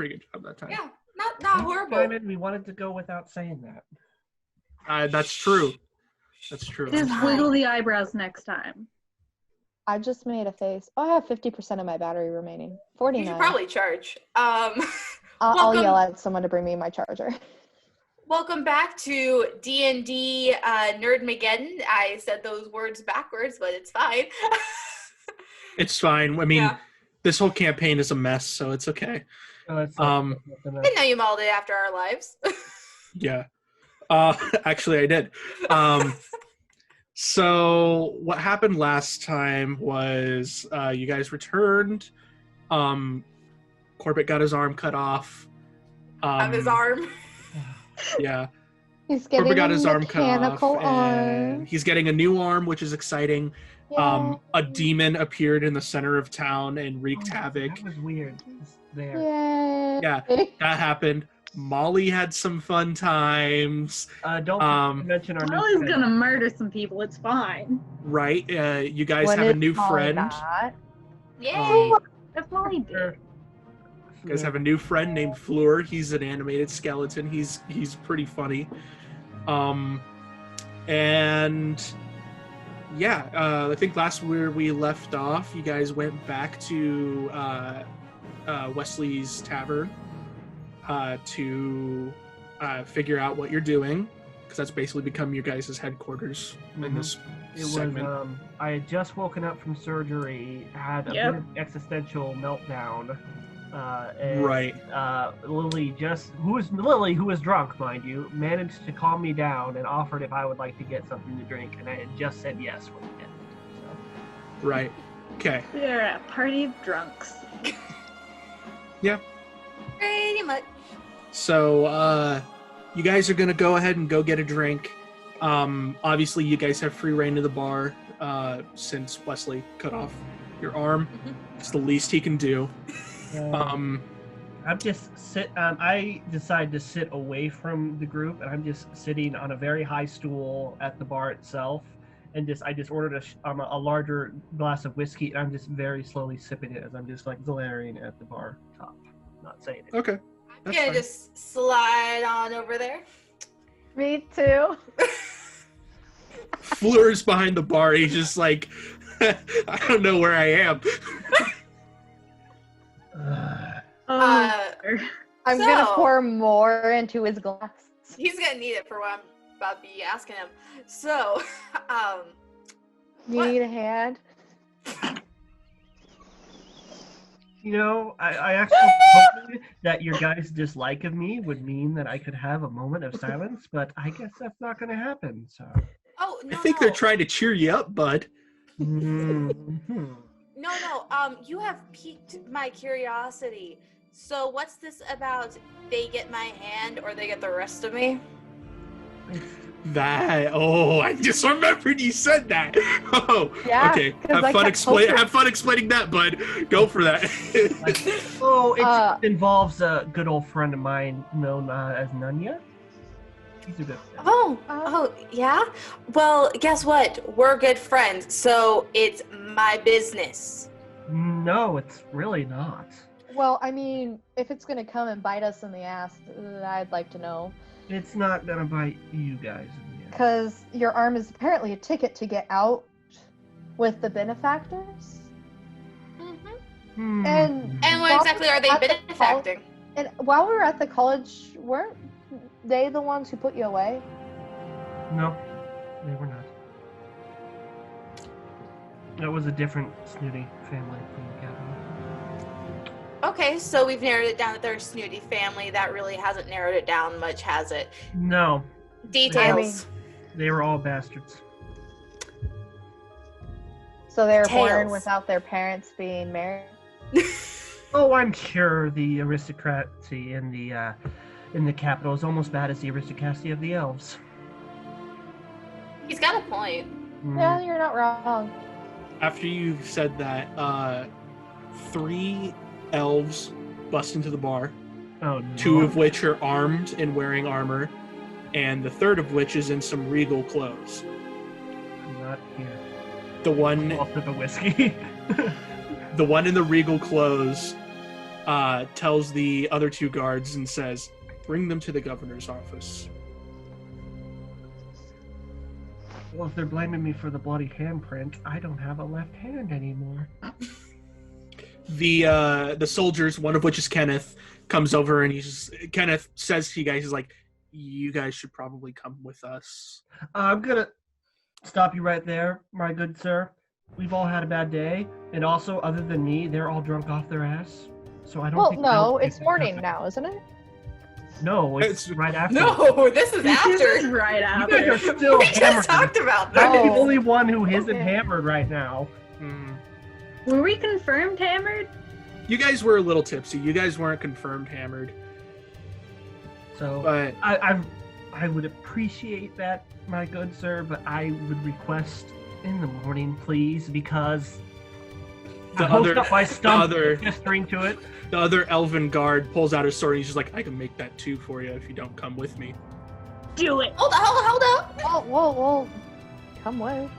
pretty good job that time. Yeah, not horrible. Simon, we wanted to go without saying that. That's true. That's true. Just wiggle the eyebrows next time. I just made a face. Oh, I have 50% of my battery remaining. 49. You should probably charge. I'll yell at someone to bring me my charger. Welcome back to DnD Nerdmageddon. I said those words backwards, but it's fine. It's fine. I mean, this whole campaign is a mess, so it's okay. I didn't know you modeled it after our lives. Yeah. Actually, I did. So what happened last time was you guys returned. Corbett got his arm cut off. Of his arm. Yeah. He's getting Corbett got a his arm cut mechanical off. arm. And he's getting a new arm, which is exciting. Yeah. A demon appeared in the center of town and wreaked havoc. That was weird. There. Yay. Yeah, that happened. Molly had some fun times. Don't mention our Molly's new gonna murder some people. It's fine. Right? You guys When have a is new Molly friend. not? Yay! If Molly did. You guys have a new friend named Fleur. He's an animated skeleton. He's pretty funny. And yeah, I think last where we left off, you guys went back to Wesley's Tavern to figure out what you're doing, because that's basically become your guys' headquarters in this segment. I had just woken up from surgery, had a weird existential meltdown. And, Right. Lily, who was drunk, mind you, managed to calm me down and offered if I would like to get something to drink, and I had just said yes when we did. So. Right. Okay. We're a party of drunks. Yeah. Pretty much. So, you guys are gonna go ahead and go get a drink. Obviously, you guys have free reign of the bar since Wesley cut off your arm. It's the least he can do. I'm just I decided to sit away from the group, and I'm just sitting on a very high stool at the bar itself, and I just ordered a larger glass of whiskey, and I'm just very slowly sipping it as I'm just like glaring at the bar top, not saying it. Okay. I'm gonna just slide on over there. Me too. Fleur's behind the bar. He's just like, I don't know where I am. I'm gonna pour more into his glass. He's gonna need it for what I'm about to be asking him. So, You need a hand? You know, I actually hoped that your guys' dislike of me would mean that I could have a moment of silence, but I guess that's not going to happen. So. oh no, I think they're trying to cheer you up, bud. Mm-hmm. No, you have piqued my curiosity. So what's this about? They get my hand or they get the rest of me? I just remembered you said that. Oh, Yeah, okay. 'cause I kept Have fun explaining that, bud. Go for that. It involves a good old friend of mine known as Nunya. He's a good friend. Oh, yeah? Well, guess what? We're good friends, so it's my business. No, it's really not. Well, I mean, if it's gonna come and bite us in the ass, I'd like to know. It's not gonna bite you guys in the end. Because your arm is apparently a ticket to get out with the benefactors. Mm-hmm. And what exactly are they benefacting? And while we were at the college, weren't they the ones who put you away? No, they were not. That was a different snooty family from the capital. Okay, so we've narrowed it down that they're a snooty family. That really hasn't narrowed it down much, has it? No. Details. They were all bastards. So they were born Tails. without their parents being married? Oh, I'm sure the aristocracy in the capital is almost bad as the aristocracy of the elves. He's got a point. Yeah, you're not wrong. After you said that, 3 elves bust into the bar, Oh, no. 2 of which are armed and wearing armor, and the 3rd of which is in some regal clothes. I'm not here. The one I'll sip a whiskey. the one in the regal clothes tells the other two guards and says, "Bring them to the governor's office." Well, if they're blaming me for the bloody handprint, I don't have a left hand anymore. The soldiers, one of which is Kenneth, comes over and Kenneth says to you guys, he's like, "You guys should probably come with us." I'm gonna stop you right there, my good sir. We've all had a bad day, and also, other than me, they're all drunk off their ass. So I don't Well, think. no, it's morning now, isn't it? No, it's right after. No, this is This is after. right You after. guys are still We hammered. just talked about I'm that. the Oh. only one who isn't Okay. hammered right now. Mm. Were we confirmed hammered? You guys were a little tipsy. You guys weren't confirmed hammered, So but I would appreciate that, my good sir, but I would request in the morning, please, because the I host other, up my stump, other- gesturing to it. the other elven guard pulls out his sword and he's just like, "I can make that too for you if you don't come with me." Do it. Hold up. Oh, well, come with.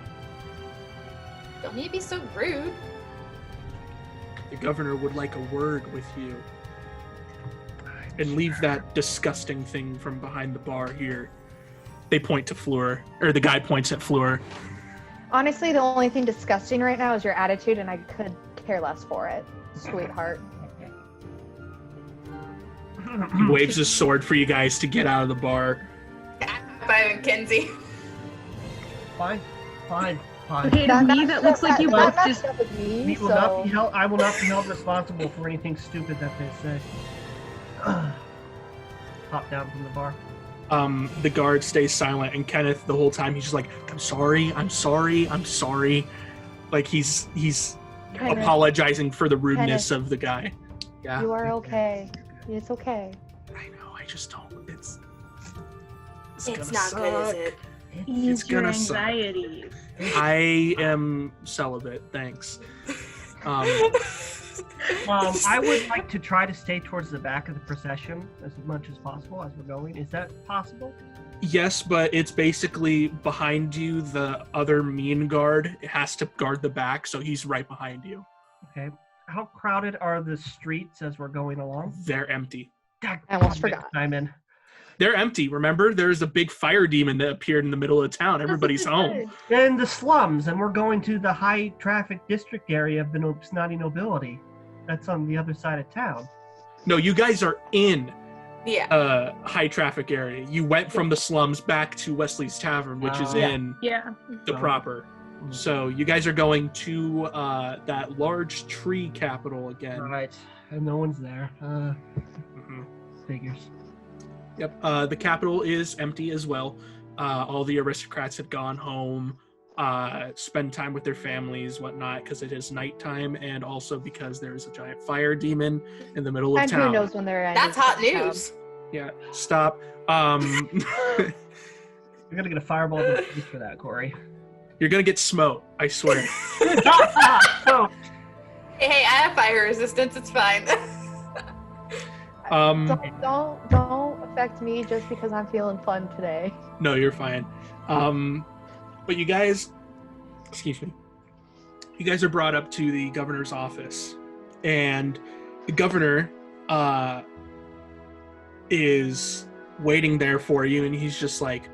Don't need to be so rude. The governor would like a word with you. And leave that disgusting thing from behind the bar here. They point to Fleur, or the guy points at Fleur. Honestly, the only thing disgusting right now is your attitude, and I could care less for it, sweetheart. He waves his sword for you guys to get out of the bar. By Kenzie. Fine. Okay, to me, that looks like you both that just. matched up with me, We will so... not be held. I will not be held responsible for anything stupid that they say. Hop down from the bar. The guard stays silent, and Kenneth, the whole time, he's just like, I'm sorry. Like, he's Kenneth, apologizing for the rudeness Kenneth. of the guy. Yeah, You are okay. It's okay. I know, I just don't. It's It's gonna not good, is suck. it? Ease your gonna suck. anxieties. I am celibate, thanks. I would like to try to stay towards the back of the procession as much as possible as we're going. Is that possible? Yes, but it's basically behind you, the other mean guard. It has to guard the back, so he's right behind you. Okay. How crowded are the streets as we're going along? They're empty. God, I almost forgot. I'm in. They're empty. Remember, there's a big fire demon that appeared in the middle of town. Everybody's home. They're in the slums, and we're going to the high traffic district area of the snotty nobility. That's on the other side of town. No, you guys are in Yeah. high traffic area. You went from the slums back to Wesley's Tavern, which is Yeah. in Yeah. the proper. So you guys are going to that large tree capital again. Right. And no one's there. Mhm. Figures. Yep. The capital is empty as well. All the aristocrats had gone home, spend time with their families, whatnot, because it is nighttime, and also because there is a giant fire demon in the middle of And town. who knows when they're ending. That's hot news. Yeah. Stop. You're gonna get a fireball in the face for that, Corey. You're gonna get smoked. I swear. So, Hey, I have fire resistance. It's fine. Don't affect me just because I'm feeling fun today. No, you're fine. But you guys, excuse me, you guys are brought up to the governor's office, and the governor is waiting there for you, and he's just like,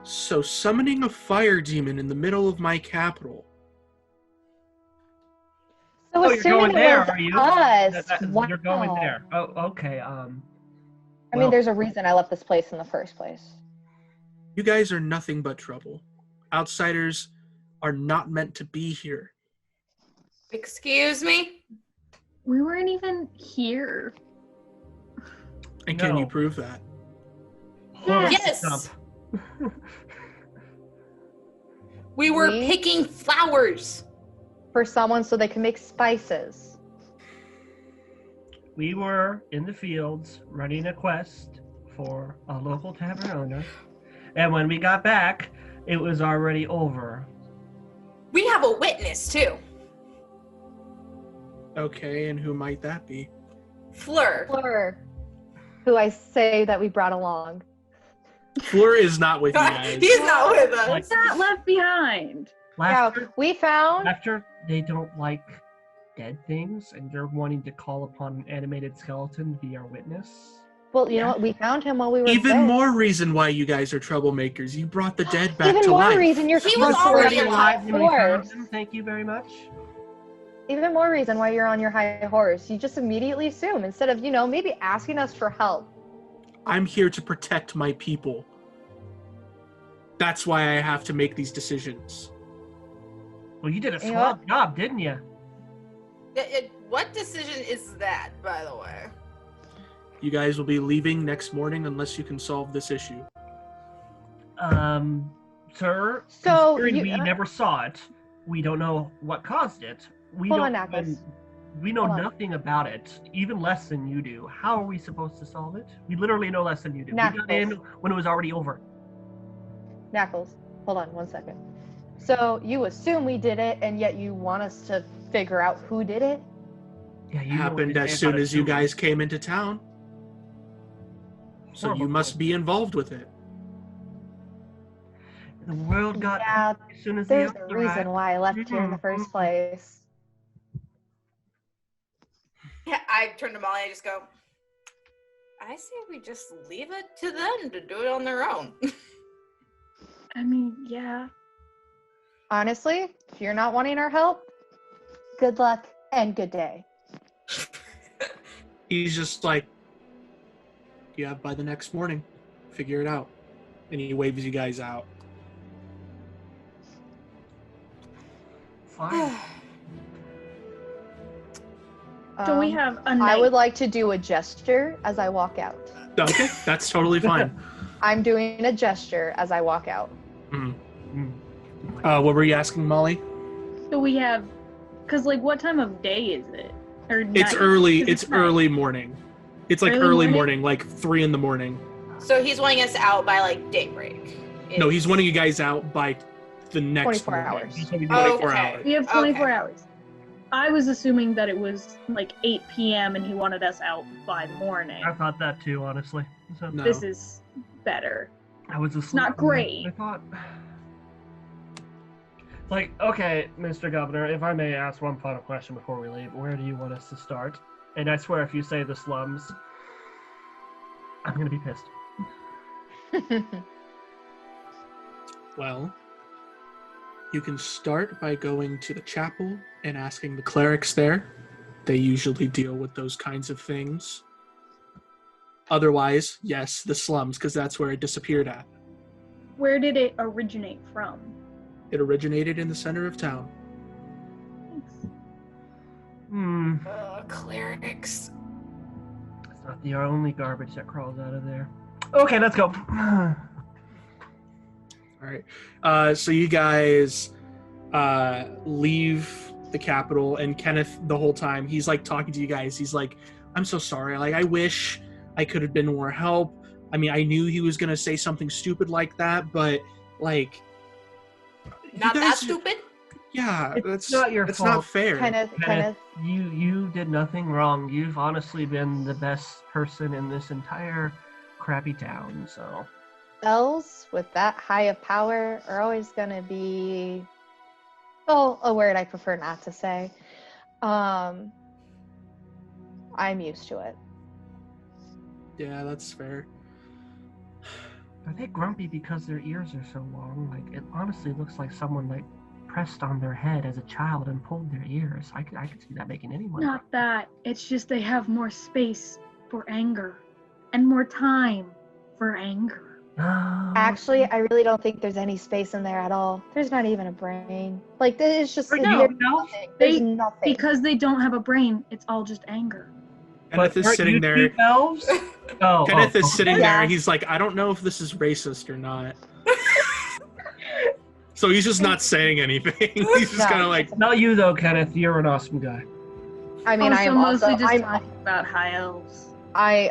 so summoning a fire demon in the middle of my capital. So you're assuming going it there, was are you? us. Wow. You're going there. Oh, okay. I well, mean, there's a reason I left this place in the first place. You guys are nothing but trouble. Outsiders are not meant to be here. Excuse me? We weren't even here. And can No. you prove that? Yes. We were We- picking flowers. For someone so they can make spices. We were in the fields running a quest for a local tavern owner, and when we got back, it was already over. We have a witness too. Okay, and who might that be? Fleur. Fleur, who I say that we brought along. Fleur is not with you guys. He's not with us. Like- Not left behind. Now, Laughter, we found laughter, they don't like dead things, and you're wanting to call upon an animated skeleton to be our witness. Well, you know what? We found him while we were Even sick. more reason why you guys are troublemakers. You brought the dead back Even to more life. reason you're He was already alive when we found him. Thank you very much. Even more reason why you're on your high horse. You just immediately assume instead of, maybe asking us for help. I'm here to protect my people. That's why I have to make these decisions. Well, you did a swell job, didn't you? What decision is that, by the way? You guys will be leaving next morning unless you can solve this issue. Sir, So considering we never saw it, we don't know what caused it. We know nothing about it, even less than you do. How are we supposed to solve it? We literally know less than you do. Knuckles. We got in when it was already over. Knuckles, hold on 1 second. So you assume we did it, and yet you want us to figure out who did it? Yeah, It happened as soon as you guys came into town. So you must be involved with it. The world got Yeah, as soon as there's the a reason why I left here in the first place. Yeah, I turn to Molly and I just go, I say we just leave it to them to do it on their own. I mean, yeah. Honestly, if you're not wanting our help, good luck and good day. He's just like, yeah, by the next morning, figure it out. And he waves you guys out. Fine. Do we have a I night? would like to do a gesture as I walk out. Okay, that's totally fine. I'm doing a gesture as I walk out. What were you asking, Molly? Do we have? Because what time of day is it? Or It's night? early. 'Cause It's night. early morning. It's like Early early morning? morning, like 3 a.m. So he's wanting us out by daybreak. No, he's wanting you guys out by the next 24 morning. hours. He told me to Oh, 24 okay. hours. We have 24 Okay. hours. I was assuming that it was 8 p.m. and he wanted us out by morning. I thought that too, honestly. So No. This is better. I was asleep. not great. I thought. Okay, Mr. Governor, if I may ask one final question before we leave, where do you want us to start? And I swear, if you say the slums, I'm gonna be pissed. Well, you can start by going to the chapel and asking the clerics there. They usually deal with those kinds of things. Otherwise, yes, the slums, because that's where it disappeared at. Where did it originate from? It originated in the center of town. Clerics. It's not the only garbage that crawls out of there. Okay, let's go. All right. So you guys leave the capital, and Kenneth, the whole time, he's talking to you guys. He's like, I'm so sorry. I wish I could have been more help. I mean, I knew he was going to say something stupid like that, but Not that stupid? Yeah, It's not your It's fault. not fair. Kenneth, You did nothing wrong. You've honestly been the best person in this entire crappy town, so. spells with that high of power are always going to be, a word I prefer not to say. I'm used to it. Yeah, that's fair. Are they grumpy because their ears are so long? It honestly looks like someone pressed on their head as a child and pulled their ears. I could see that making anyone. Not that. It's just they have more space for anger and more time for anger. Actually, I really don't think there's any space in there at all. There's not even a brain. It's just Right, there's no. nothing. There's nothing. Because they don't have a brain, it's all just anger. Kenneth is sitting there. Elves? Oh, Kenneth is sitting Yeah. there. He's like, I don't know if this is racist or not. So he's just not saying anything. He's just No. kind of like, Not you though, Kenneth. You're an awesome guy. I mean, I am mostly also. just talking about high elves. I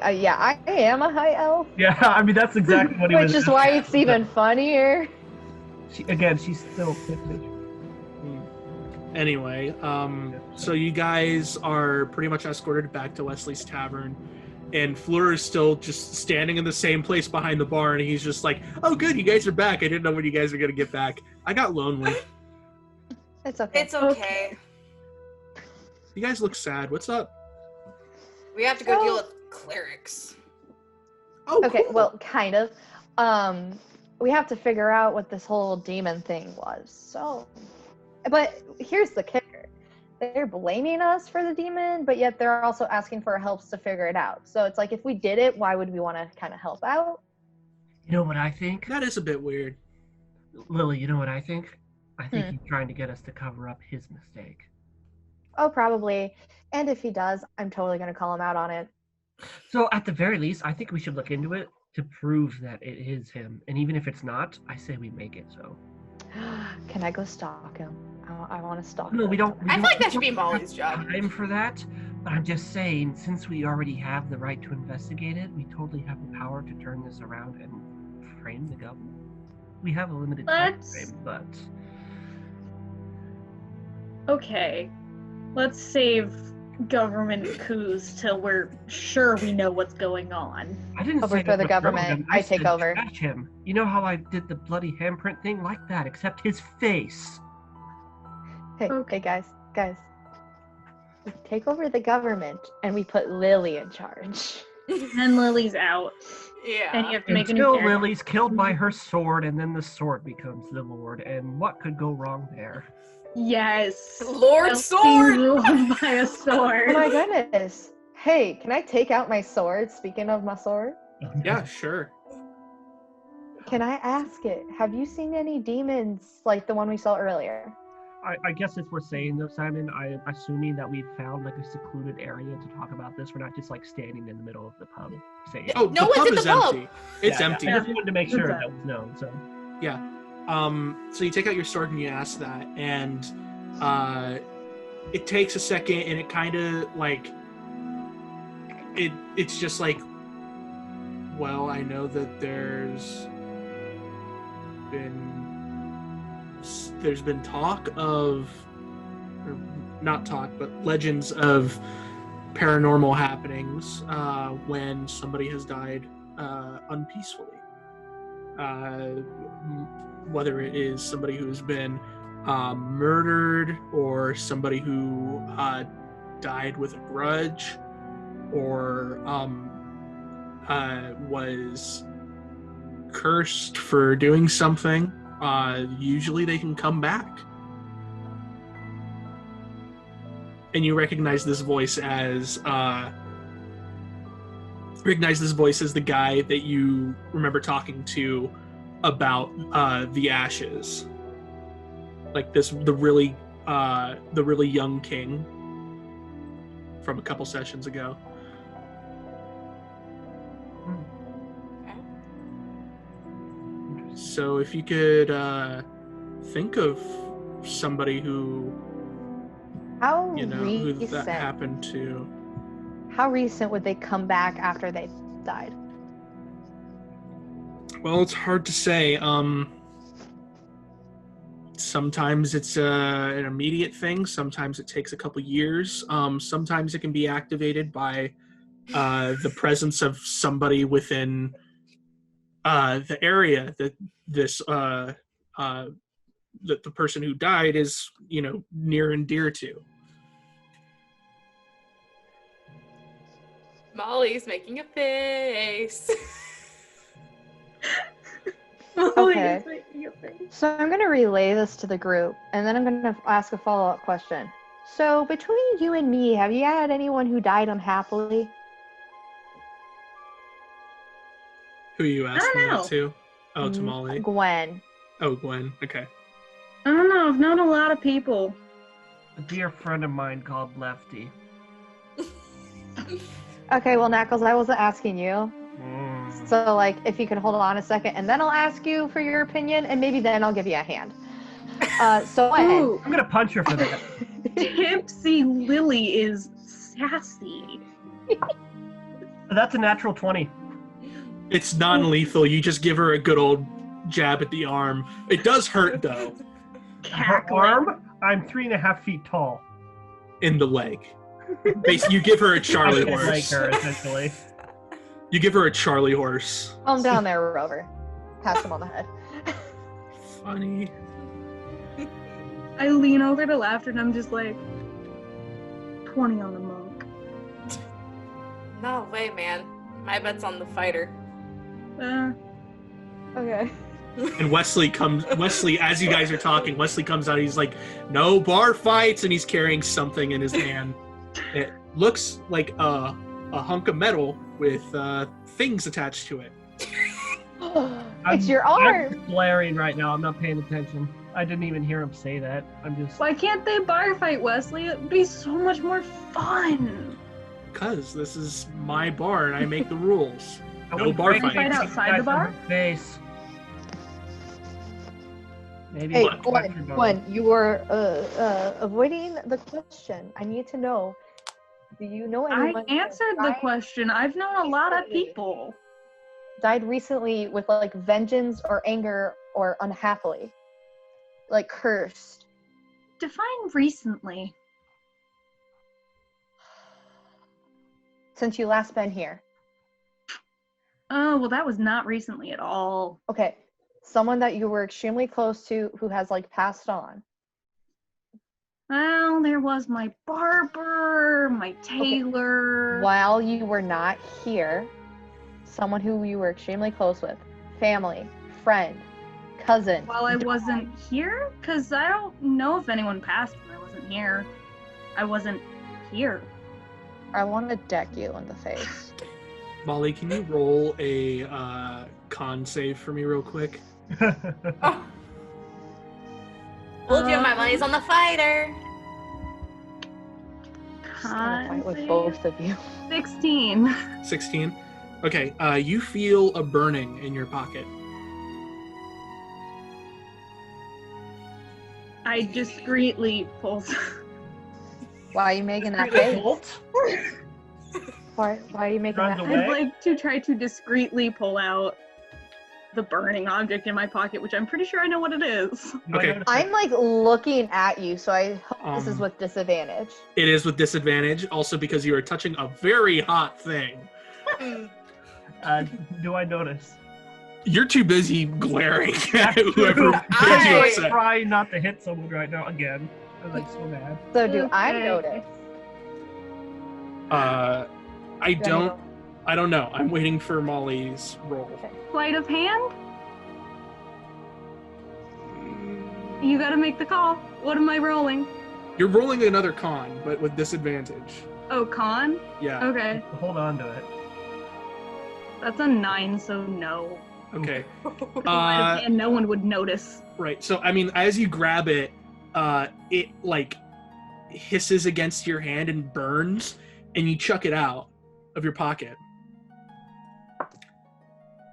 am a high elf, Yeah, I mean that's exactly what he was. which is why it's even funnier. She's still 50. Anyway, so you guys are pretty much escorted back to Wesley's Tavern, and Fleur is still just standing in the same place behind the bar, and he's just like, oh good, you guys are back. I didn't know when you guys were going to get back. I got lonely. It's okay. It's okay. You guys look sad. What's up? We have to go So- deal with clerics. Oh, Okay, cool. well, kind of. We have to figure out what this whole demon thing was. So, but here's the kicker. They're blaming us for the demon, but yet they're also asking for our help to figure it out. So it's like, if we did it, why would we want to kind of help out? You know what I think? That is a bit weird. Lily, you know what I think? I think he's trying to get us to cover up his mistake. Oh, probably. And if he does, I'm totally going to call him out on it. So at the very least, I think we should look into it to prove that it is him. And even if it's not, I say we make it so. Can I go stalk him? I want to stalk No, him. we don't. I feel like that should be we don't Molly's have job. Time for that, but I'm just saying, since we already have the right to investigate it, we totally have the power to turn this around and frame the government. We have a limited time Let's- frame, but Okay, let's save government coups till we're sure we know what's going on. I didn't Over say for the overthrow government. him. I take said over. trash him. You know how I did the bloody handprint thing? Like that, except his face. Hey, Okay. hey, guys. We take over the government and we put Lily in charge. And Lily's out, Yeah. and you have to make a new Until character. Lily's killed by her sword, and then the sword becomes the Lord. And what could go wrong there? Yes. Lord Elsie Sword! ruled by a sword. Oh my goodness. Hey, can I take out my sword? Speaking of my sword, Yeah, sure. can I ask it? Have you seen any demons like the one we saw earlier? I guess if we're saying though, Simon, I'm assuming that we've found like a secluded area to talk about this. We're not just like standing in the middle of the pub saying. Oh, No the one's pub in the is pub. empty. It's Yeah, empty. I just wanted to make sure Okay. that was known. So So you take out your sword and you ask that, and it takes a second, and it kind of like it's just like, well, I know that there's been talk of, or not talk, but legends of paranormal happenings when somebody has died unpeacefully. Whether it is somebody who's been murdered, or somebody who died with a grudge, or was cursed for doing something, usually they can come back. And you recognize this voice as the guy that you remember talking to about the ashes, like the really young king from a couple sessions ago. So if you could think of somebody who How who that recent? happened to. How recent would they come back after they died? Well, it's hard to say. Sometimes it's an immediate thing. Sometimes it takes a couple years. Sometimes it can be activated by the presence of somebody within the area that that the person who died is, near and dear to. Molly's making a face. Okay. So I'm going to relay this to the group, and then I'm going to ask a follow-up question. So between you and me, have you had anyone who died unhappily? Who are you asking know. that to? Oh, to Molly. Gwen. Oh, Gwen. Okay. I don't know. I've known a lot of people. a dear friend of mine called Lefty. Okay, well, Knuckles, I wasn't asking you. Mm. So, like, if you could hold on a second, and then I'll ask you for your opinion, and maybe then I'll give you a hand. So, Gwen. Ooh, I'm gonna punch her for that. Tipsy Lily is sassy. That's a natural 20. It's non-lethal. You just give her a good old jab at the arm. It does hurt, though, Her Cackling. arm? I'm 3.5 feet tall. in the leg. Basically, you give her a Charlie I can like horse. her, essentially. You give her a Charlie horse. Calm down there, Rover. Pass him on the head. Funny. I lean over to Laughter and I'm just like, 20 on the monk. No way, man. My bet's on the fighter. Okay. And Wesley, as you guys are talking, Wesley comes out. He's like, "No bar fights," and he's carrying something in his hand. It looks like a hunk of metal with things attached to it. It's your arm. I'm glaring right now. I'm not paying attention. I didn't even hear him say that. I'm just. Why can't they bar fight, Wesley? It'd be so much more fun. Because this is my bar and I make the rules. I No wouldn't bar break fight. anything Fight outside the guys bar? on her Face. Maybe. Hey, watch your bar. Gwen, you are avoiding the question. I need to know. Do you know I anyone who answered the question. I've known a lot of people. died recently with like vengeance or anger or unhappily? Like cursed. Define recently. Since you last been here. Oh, well, that was not recently at all. Okay. Someone that you were extremely close to who has like passed on. Well, there was my barber, my tailor. While you were not here, someone who you were extremely close with, family, friend, cousin. While I wasn't here? Because I don't know if anyone passed when I wasn't here. I wasn't here. I want to deck you in the face. Molly, can you roll a con save for me real quick? Oh. Told you my money's on the fighter. I'm gonna fight with Con both of you. 16. 16. Okay, you feel a burning in your pocket. I discreetly pull. Why are you making that Really face? bolt? Why are you making Runs that away. face? I'd like to try to discreetly pull out the burning object in my pocket, which I'm pretty sure I know what it is. Okay. I'm like looking at you, so I hope this is with disadvantage. It is with disadvantage, also because you are touching a very hot thing. Do I notice? You're too busy glaring at That's whoever true. made you I- I'm upset. trying not to hit someone right now again. I'm like so mad. So do I Okay. notice? I don't know. I'm waiting for Molly's roll. Sleight of hand? You gotta make the call. What am I rolling? You're rolling another con, but with disadvantage. Oh, con? Yeah. Okay. Hold on to it. That's a 9, so no. Okay. Sleight of hand, no one would notice. Right. So, I mean, as you grab it, it like hisses against your hand and burns, and you chuck it out of your pocket.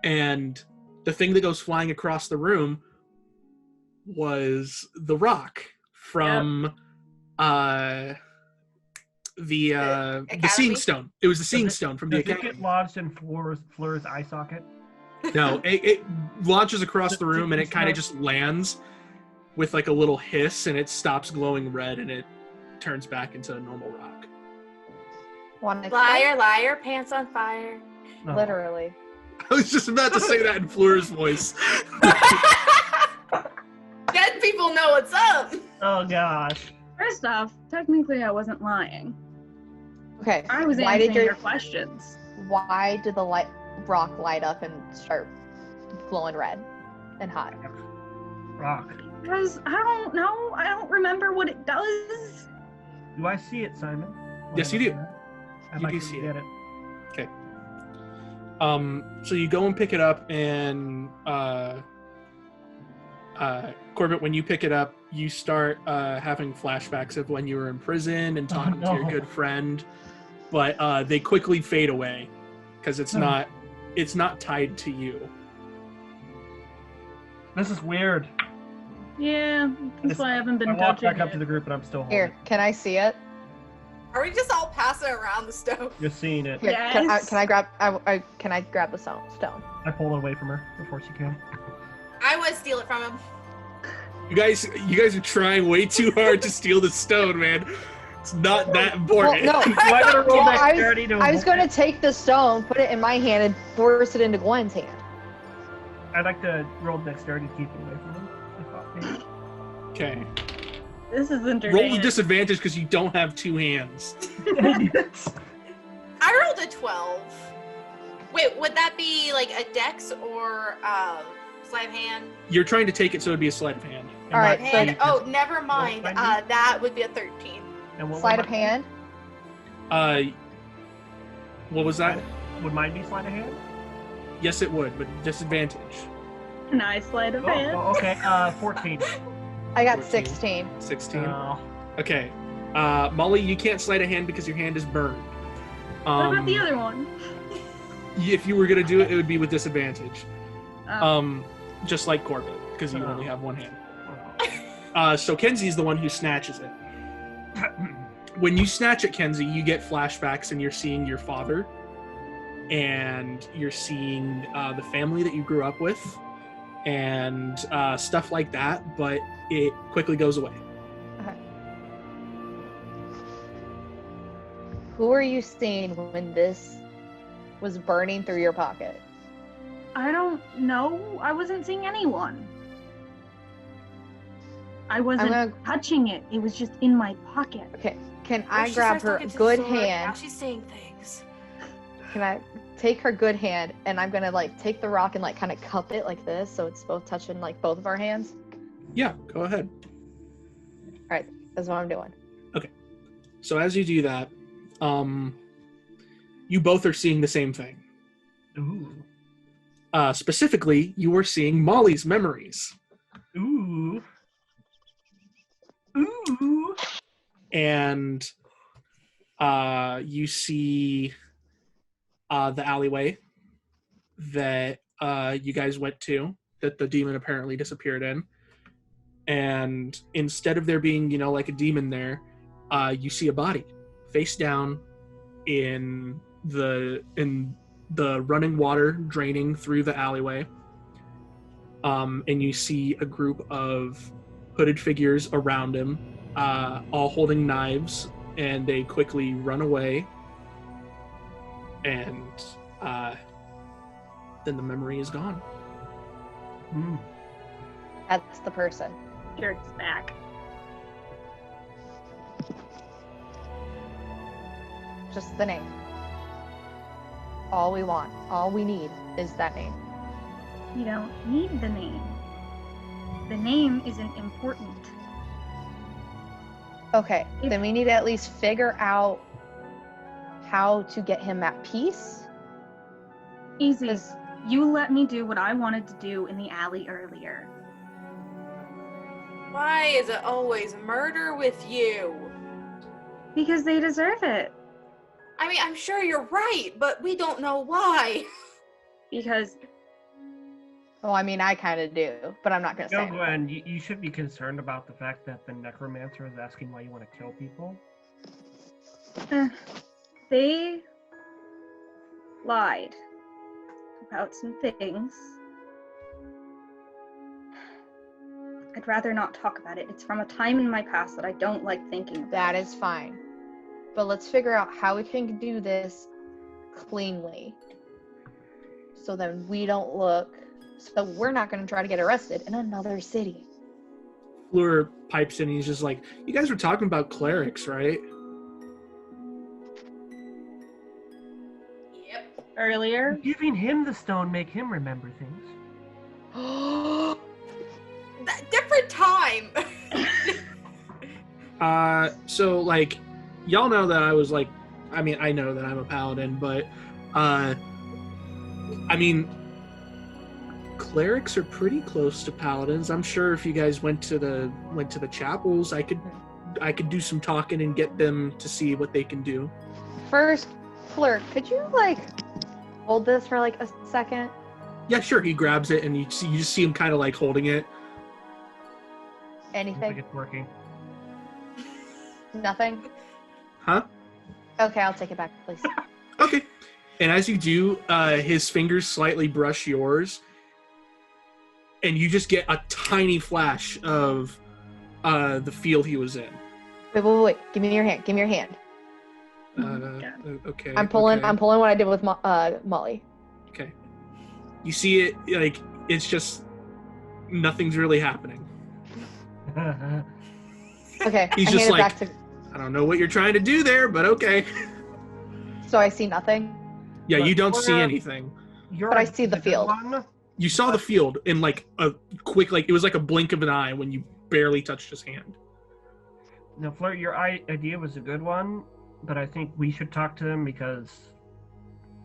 And the thing that goes flying across the room was the rock from the Academy? Seeing Stone. It was the Seeing Does it- Stone from the Does it Academy. get lodged in Fleur's eye socket? No, it launches across the room and it kind of just lands with like a little hiss, and it stops glowing red and it turns back into a normal rock. Want to Liar, liar, pants on fire. No. Literally. I was just about to say that in Fleur's voice. Dead people know what's up. Oh gosh. First off, technically I wasn't lying. Okay. I was why answering did your questions. Why did the rock light up and start glowing red and hot? Rock. Because I don't know. I don't remember what it does. Do I see it, Simon? Yes, you do. I'd You like do to see get it. it. So you go and pick it up, and Corbett, when you pick it up, you start having flashbacks of when you were in prison and talking to your no. good friend, but they quickly fade away because it's not tied to you. This is weird. Yeah, that's why I haven't been I walk touching back up it. to the group, and I'm still holding Here, it. can I see it? Are we just all passing around the stove? You're seeing it. Here, Yes. can I grab? Can I grab the stone? I pulled it away from her before she came. I would steal it from him. You guys are trying way too hard to steal the stone, man. It's not that important. Well, no. Do I gotta roll Well, dexterity to I was avoid going it? to take the stone, put it in my hand, and force it into Gwen's hand. I'd like to roll dexterity to keep it away from him. Okay. This is entertaining. Roll with disadvantage because you don't have two hands. I rolled a 12. Wait, would that be like a dex or sleight of hand? You're trying to take it, so it'd be a sleight of hand. All right, so And, oh, never mind. That would be a 13. And what sleight would of hand. What was that? Would mine be sleight of hand? Yes, it would, but disadvantage. Can I sleight of hand? Oh, okay. 14. I got 14. 16. 16. Oh. Okay. Molly, you can't sleight a hand because your hand is burned. What about the other one? If you were gonna do it, it would be with disadvantage. Oh. Just like Corbett, because you Oh. only have one hand. So Kenzie's the one who snatches it. When you snatch it, Kenzie, you get flashbacks and you're seeing your father and you're seeing the family that you grew up with and stuff like that, but it quickly goes away. Okay. Who are you seeing when this was burning through your pocket? I don't know. I wasn't seeing anyone. I wasn't touching it. It was just in my pocket. Okay, can Or I she grab starts her talking to the good sword, Now hand? she's saying things. Can I take her good hand and I'm gonna like take the rock and like kind of cup it like this so it's both touching like both of our hands? Yeah, go ahead. That's what I'm doing. So as you do that, you both are seeing the same thing. Ooh. Specifically, you are seeing Molly's memories. Ooh. Ooh. And you see the alleyway that you guys went to, that the demon apparently disappeared in. And instead of there being, like a demon there, you see a body face down in the running water draining through the alleyway. And you see a group of hooded figures around him, all holding knives, and they quickly run away. And then the memory is gone. Mm. That's the person. Eric's back. Just the name. All we want, all we need is that name. You don't need the name. The name isn't important. Okay, then we need to at least figure out how to get him at peace. Easy. 'Cause- You let me do what I wanted to do in the alley earlier. Why is it always murder with you? Because they deserve it. I mean, I'm sure you're right, but we don't know why. Because Well, I mean, I kind of do, but I'm not going to say. Gwen, you should be concerned about the fact that the necromancer is asking why you want to kill people. they lied about some things. I'd rather not talk about it. It's from a time in my past that I don't like thinking about. That is fine. But let's figure out how we can do this cleanly. So then we don't look, so we're not going to try to get arrested in another city. Fleur pipes in and he's just like, you guys were talking about clerics, right? Yep. Earlier, Giving him the stone make him remember things. Different time. So like, y'all know that I was like, I mean, I know that I'm a paladin, but I mean, clerics are pretty close to paladins. I'm sure if you guys went to the chapels, I could do some talking and get them to see what they can do. First, Fleur, could you like hold this for like a second? Yeah, sure. He grabs it and you just see him kind of like holding it. I think Anything? it's working. Nothing? Huh? Okay, I'll take it back, please. Okay. And as you do, his fingers slightly brush yours, and you just get a tiny flash of the field he was in. Wait. Give me your hand. Give me your hand. Okay. I'm pulling. Okay. I'm pulling what I did with Molly. Okay. You see it, like, it's just nothing's really happening. Okay, He's I just hand it like, back to. I don't know what you're trying to do there, but okay. So I see nothing, Yeah, But you don't see Fleur, anything. but I see the good field. one. You saw the field in like a quick, like it was like a blink of an eye when you barely touched his hand. No, Fleur, your idea was a good one, but I think we should talk to them because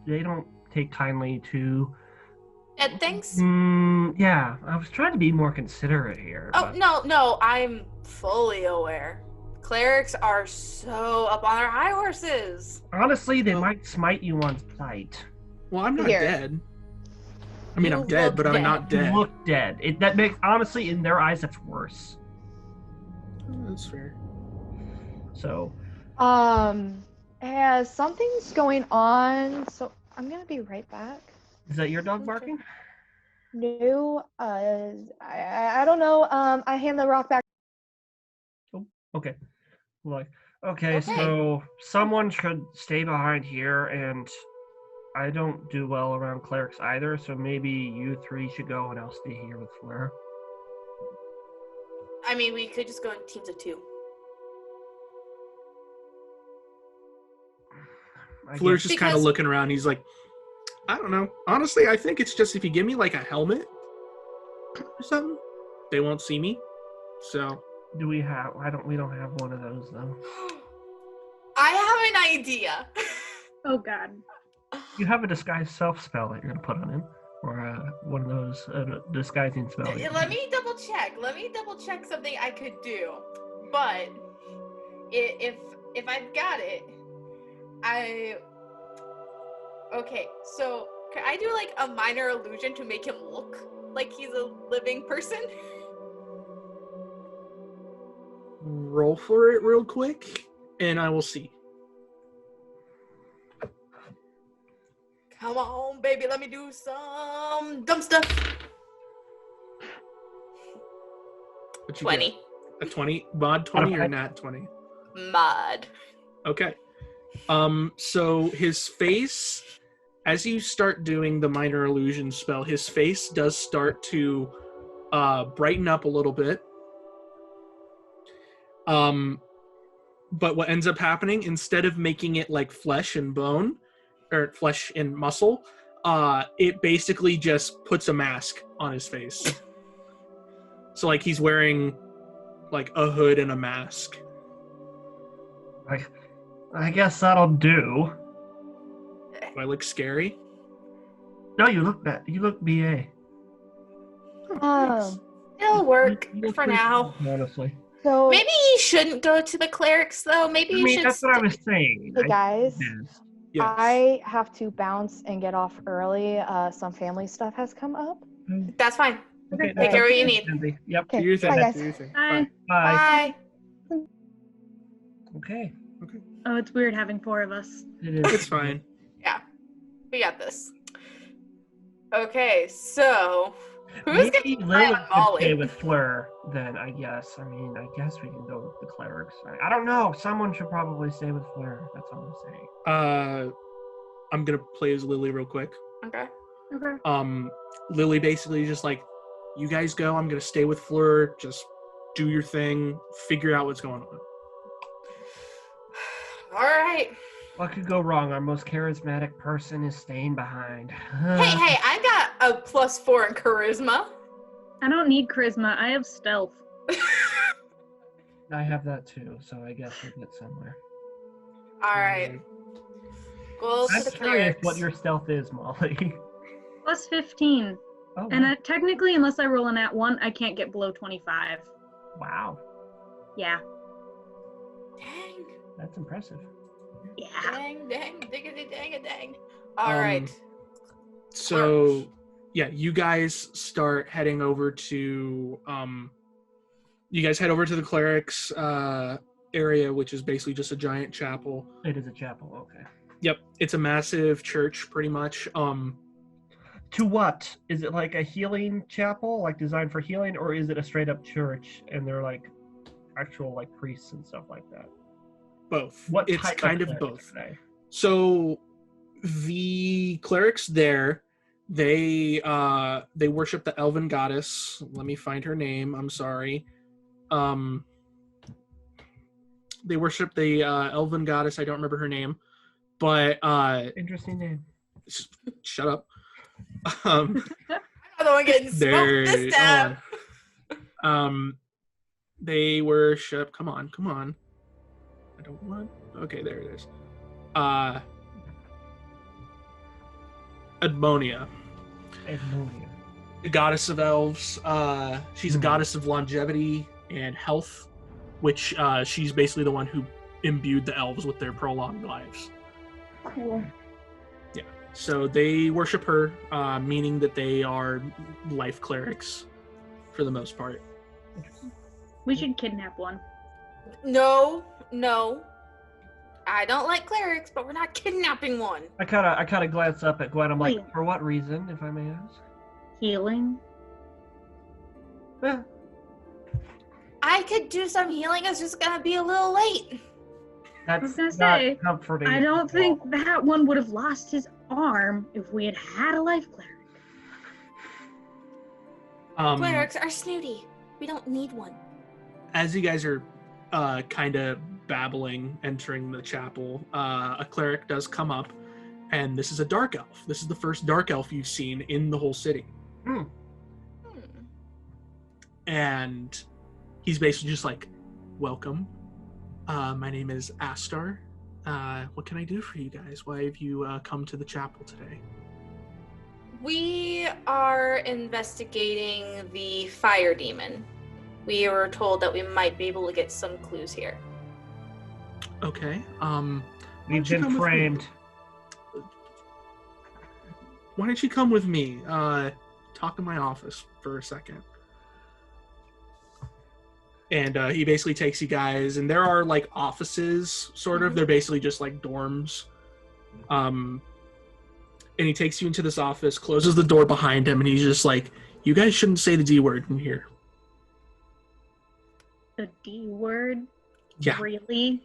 they don't take kindly to. And thanks. Yeah, I was trying to be more considerate here. Oh, but- no, I'm fully aware. Clerics are so up on their high horses. Honestly, they Oh. might smite you on sight. Well, I'm not Here. dead. I mean, You I'm dead, look but I'm dead. not You dead. look dead. That makes, honestly, in their eyes, that's worse. Oh, that's fair. So, Something's going on, so I'm gonna be right back. is that your dog Okay. barking? No, I don't know. I hand the rock back. Okay. Like, okay, Okay. so someone should stay behind here, and I don't do well around clerics either, so maybe you three should go, and I'll stay here with Fleur. I mean, we could just go in teams of 2. I Fleur's guess- just kind of Because- looking around. He's like, I don't know. Honestly, I think it's just if you give me like a helmet or something, they won't see me. So Do we have? We don't have one of those though. I have an idea. Oh God. You have a disguise self spell that you're gonna put on him, or one of those disguising spells. Let me double check. Let me double check something I could do. But if I've got it, okay. So can I do like a minor illusion to make him look like he's a living person? roll for it real quick, and I will see. Come on, baby, let me do some dumb stuff. What you 20. got? A 20? Mod 20 or nat 20? Mod. Okay. So his face, as you start doing the minor illusion spell, his face does start to brighten up a little bit. But what ends up happening, instead of making it like flesh and bone, or flesh and muscle, it basically just puts a mask on his face. So like he's wearing like a hood and a mask. I guess that'll do. Do I look scary? No, you look bad. You look BA. Thanks. It'll work You look for pretty now. good, honestly. So Maybe you shouldn't go to the clerics, though. Maybe I you mean, should. that's what I was saying. hey guys, Yes. I have to bounce and get off early. Some family stuff has come up. That's fine. Okay, Take care of what you need. Cindy. Yep. Do Okay, your thing. bye guys. Do your thing. Bye. Bye. Bye. Okay. Oh, it's weird having 4 of us. It is. It's fine. Yeah, we got this. Okay, so who's Maybe gonna try Lilith on could Molly? stay with Fleur, then I guess. I mean, I guess we can go with the clerics. I don't know. Someone should probably stay with Fleur. That's all I'm saying. I'm gonna play as Lily real quick. Okay. Okay. Lily basically just like, you guys go. I'm gonna stay with Fleur. Just do your thing. Figure out what's going on. All right. What could go wrong? Our most charismatic person is staying behind. Hey, I got a +4 in charisma. I don't need charisma. I have stealth. I have that too, so I guess we'll get somewhere. All right. Go I'm to the curious clerics. what your stealth is, Molly. Plus 15. Oh, And technically, unless I roll an at 1, I can't get below 25. wow. Yeah. Dang, That's impressive. Yeah. dang, diggity, dang. All right. So, yeah, you guys start heading over to. You guys head over to the clerics area, which is basically just a giant chapel. It is a chapel, okay. Yep, it's a massive church, pretty much. To what? Is it like a healing chapel, like designed for healing, or is it a straight up church and they're like actual like priests and stuff like that? Both. What It's type kind of clerics both. are they? So the clerics there, they worship the elven goddess. Let me find her name. I'm sorry. They worship the elven goddess. I don't remember her name, but Interesting name. shut up. I'm the one getting smoked this time. They worship. Come on. I don't want. Okay, there it is. Edmonia. The goddess of elves. She's a goddess of longevity and health, which she's basically the one who imbued the elves with their prolonged lives. Cool. Yeah. So they worship her, meaning that they are life clerics for the most part. We should kidnap one. No. I don't like clerics, but we're not kidnapping one. I kind of glance up at Gwen. I'm like, Wait. for what reason, if I may ask? Healing. Yeah. I could do some healing. It's just gonna be a little late. That's was gonna not say, comforting. I don't at all. think that one would have lost his arm if we had a life cleric. Clerics are snooty. We don't need one. As you guys are kind of babbling, entering the chapel, a cleric does come up, and this is a dark elf. This is the first dark elf you've seen in the whole city. And he's basically just like, welcome. My name is Astar. What can I do for you guys? Why have you come to the chapel today? We are investigating the fire demon. We were told that we might be able to get some clues here. Okay. We've been framed. Why don't you come with me? Talk in my office for a second. And he basically takes you guys, and there are like offices, sort of. They're basically just like dorms. And he takes you into this office, closes the door behind him, and he's just like, "You guys shouldn't say the D word in here." The D word? Yeah. Really?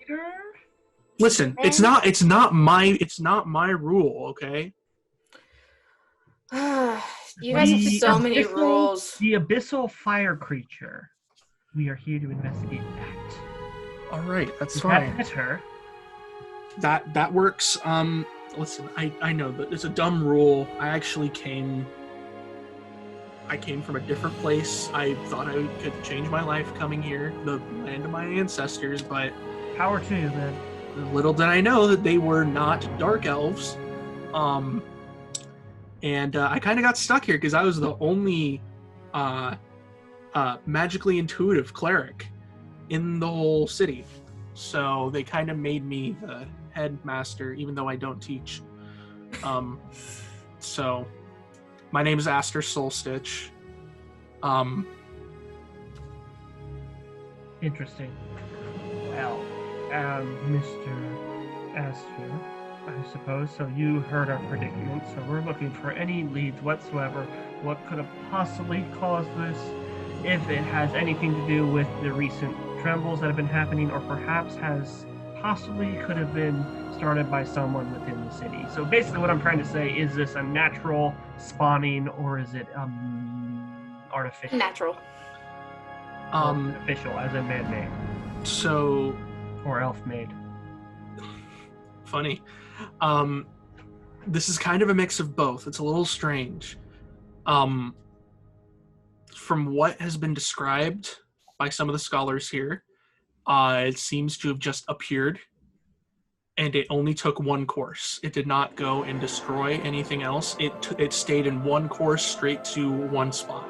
Listen, it's not my rule, okay? You guys have so many rules. The abyssal fire creature. We are here to investigate that. All right, that's Is fine. that her? That works. Listen, I know that it's a dumb rule. I came from a different place. I thought I could change my life coming here, the land of my ancestors, but Power to you, man. little did I know that they were not dark elves. And I kind of got stuck here because I was the only magically intuitive cleric in the whole city. So they kind of made me the headmaster, even though I don't teach. So my name is Aster Soulstitch. Interesting. Well, Mr. Aster, I suppose, so you heard our predicament, so we're looking for any leads whatsoever. What could have possibly caused this? If it has anything to do with the recent trembles that have been happening, or perhaps could have been started by someone within the city. So basically what I'm trying to say, is this a natural spawning, or is it artificial? Natural. Artificial, as in man-made. So... Or elf-made. Funny. This is kind of a mix of both. It's a little strange. From what has been described by some of the scholars here, it seems to have just appeared, and it only took one course. It did not go and destroy anything else. It stayed in one course straight to one spot.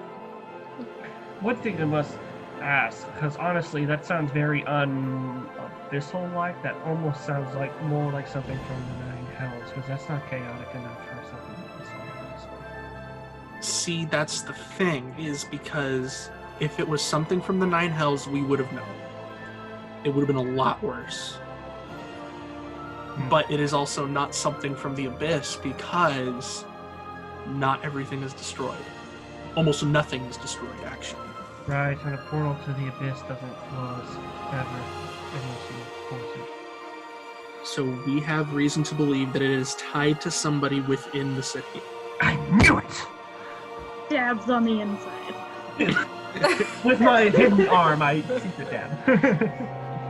One thing I must ask, because honestly, that sounds very abyssal-like. That almost sounds like more like something from the Nine Hells, because that's not chaotic enough for something abyssal. See, that's the thing, is because if it was something from the Nine Hells, we would have known. It would have been a lot worse. But it is also not something from the Abyss, because not everything is destroyed. Almost nothing is destroyed, actually. Right, and a portal to the Abyss doesn't close ever unless you force it. So we have reason to believe that it is tied to somebody within the city. I knew it! Dabs on the inside. With my hidden arm, I secret dab.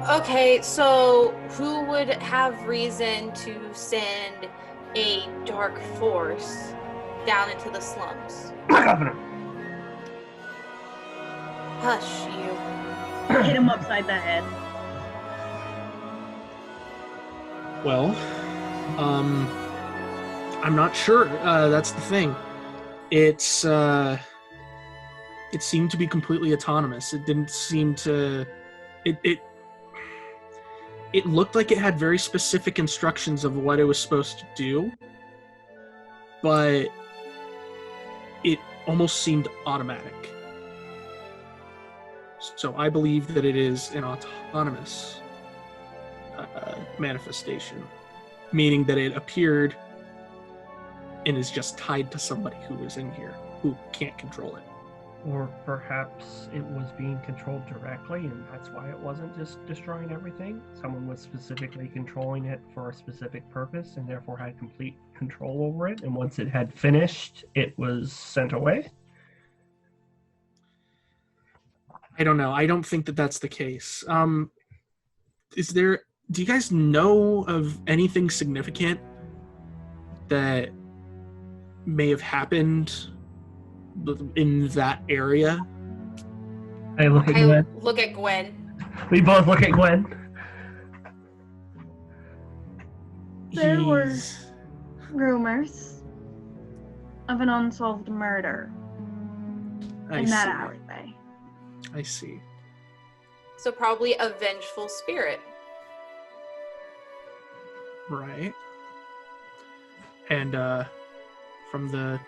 Okay, so who would have reason to send a dark force down into the slums? My governor. Hush, you. Hit him upside the head. Well, I'm not sure. That's the thing. It seemed to be completely autonomous. It didn't seem to. It looked like it had very specific instructions of what it was supposed to do, but it almost seemed automatic. So I believe that it is an autonomous manifestation, meaning that it appeared and is just tied to somebody who is in here, who can't control it. Or perhaps it was being controlled directly, and that's why it wasn't just destroying everything. Someone was specifically controlling it for a specific purpose, and therefore had complete control over it. And once it had finished, it was sent away. I don't know. I don't think that that's the case. Do you guys know of anything significant that may have happened in that area? I look at Gwen. Look at Gwen. We both look at Gwen. There were rumors of an unsolved murder in that alleyway. I see. So probably a vengeful spirit. Right. And from the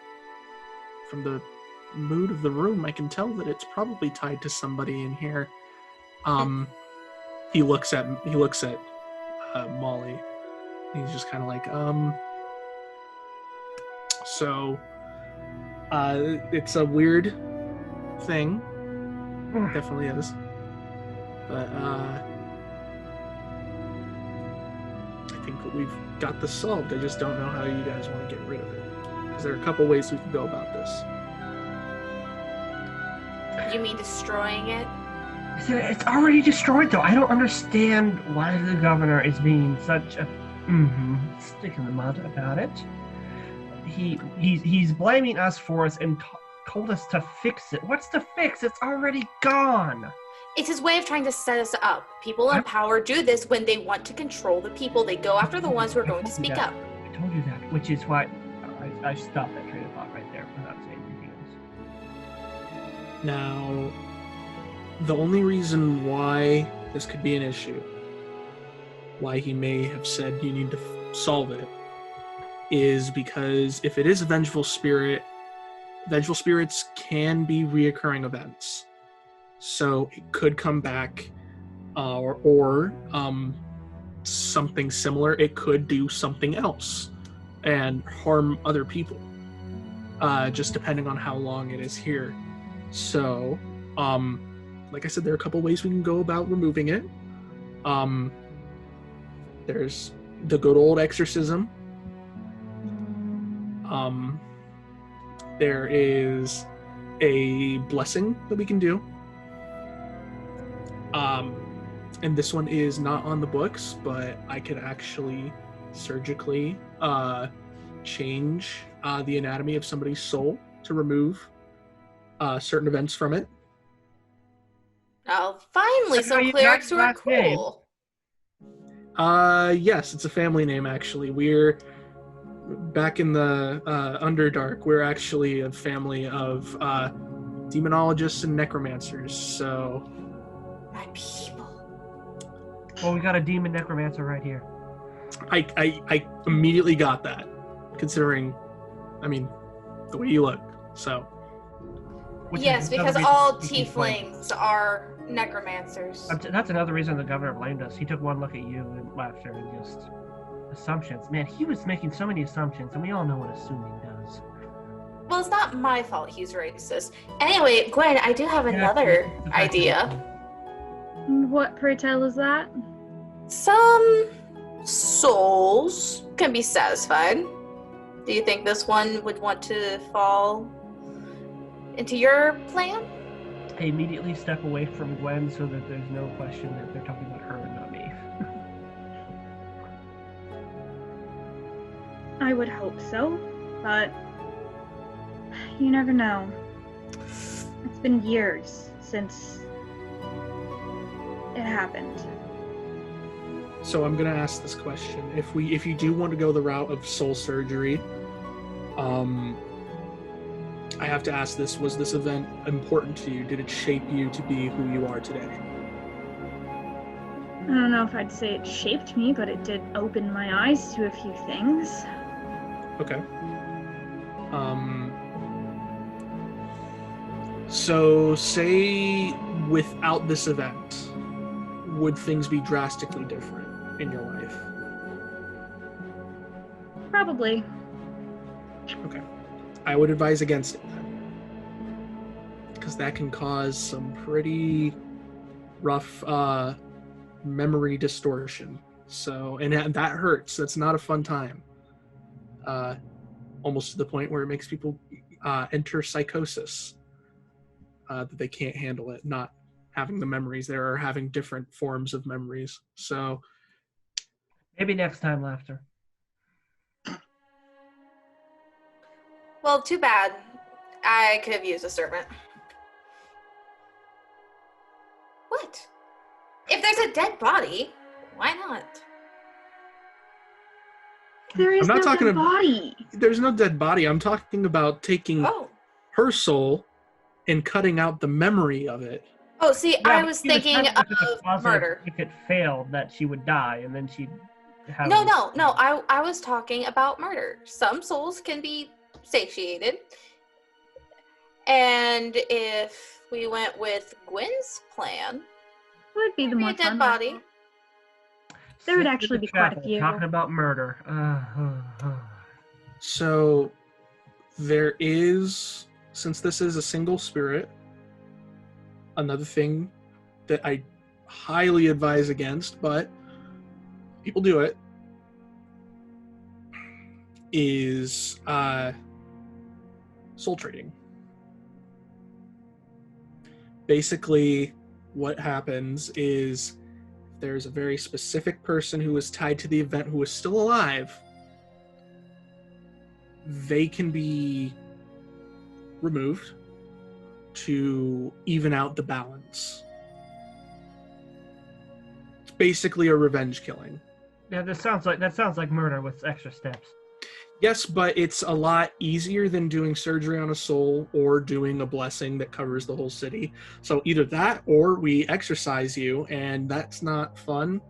mood of the room, I can tell that it's probably tied to somebody in here. He looks at Molly. He's just kind of like, So, it's a weird thing. It definitely is. But I think that we've got this solved. I just don't know how you guys want to get rid of it. Because there are a couple ways we can go about this. You mean destroying it? It's already destroyed, though. I don't understand why the governor is being such a stick in the mud about it. He's blaming us for us and told us to fix it. What's to fix? It's already gone. It's his way of trying to set us up. People in power do this when they want to control the people. They go after the ones who are going to speak up. I told you that, which is why I stopped that train of thought right there without saying anything else. Now, the only reason why this could be an issue, why he may have said you need to solve it, is because if it is a vengeful spirit, vengeful spirits can be reoccurring events. So it could come back, or something similar. It could do something else and harm other people, just depending on how long it is here. So, like I said, there are a couple ways we can go about removing it. There's the good old exorcism. There is a blessing that we can do. And this one is not on the books, but I could actually surgically change the anatomy of somebody's soul to remove certain events from it. Oh, finally, some clerics who are cool. Yes, it's a family name, actually. We're back in the Underdark. We're actually a family of demonologists and necromancers, so... My people. Well, we got a demon necromancer right here. I immediately got that, considering, I mean, the way you look, so... Yes, because all tieflings are necromancers. That's another reason the governor blamed us. He took one look at you and laughter and just... assumptions. Man, he was making so many assumptions, and we all know what assuming does. Well, it's not my fault he's racist. Anyway, Gwen, I do have another idea. What, pray tell, is that? Some souls can be satisfied. Do you think this one would want to fall into your plan? I immediately step away from Gwen so that there's no question that they're talking about her and not me. I would hope so, but you never know. It's been years since it happened. So I'm gonna ask this question: if you do want to go the route of soul surgery, I have to ask this: was this event important to you? Did it shape you to be who you are today? I don't know if I'd say it shaped me, but it did open my eyes to a few things. Okay. So say without this event, would things be drastically different in your life? Probably. Okay. I would advise against it then, because that can cause some pretty rough memory distortion. So, and that hurts. That's not a fun time. Almost to the point where it makes people enter psychosis, that they can't handle it, not having the memories there or having different forms of memories. So Maybe next time, Laughter. Well, too bad. I could have used a servant. What? If there's a dead body, why not? There is I'm not no talking dead body. there's no dead body. I'm talking about taking Oh. her soul and cutting out the memory of it. Oh, see, Yeah, I but was she was thinking kind of of positive murder. If it failed, that she would die, and then she'd have... No. I was talking about murder. Some souls can be satiated. And if we went with Gwen's plan, It would be the maybe more a dead fun body. route. There would Sit in actually the be quite a chapel few. Talking about murder. So there is, since this is a single spirit, another thing that I highly advise against, but people do it, is soul trading. Basically, what happens is there's a very specific person who is tied to the event who is still alive. They can be removed to even out the balance. It's basically a revenge killing. Yeah, that sounds like murder with extra steps. Yes, but it's a lot easier than doing surgery on a soul or doing a blessing that covers the whole city. So either that or we exorcise you, and that's not fun.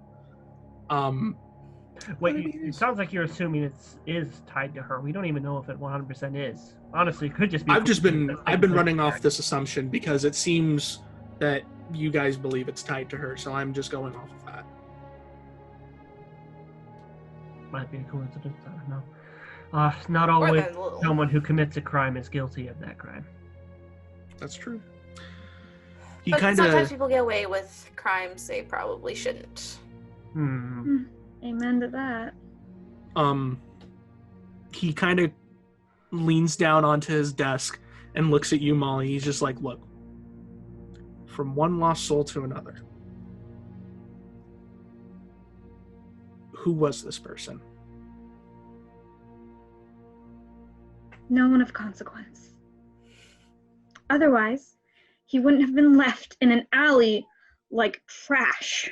Wait, it sounds like you're assuming it is tied to her. We don't even know if it 100% is. Honestly, it could just be. I've been running off this assumption because it seems that you guys believe it's tied to her, so I'm just going off of that. Might be a coincidence. I don't know. Not always than a little. someone who commits a crime is guilty of that crime. That's true. He But kind sometimes of people get away with crimes they probably shouldn't. Amen to that. he kind of leans down onto his desk and looks at you, Molly. He's just like, look, from one lost soul to another. Who was this person? No one of consequence. Otherwise, he wouldn't have been left in an alley like trash.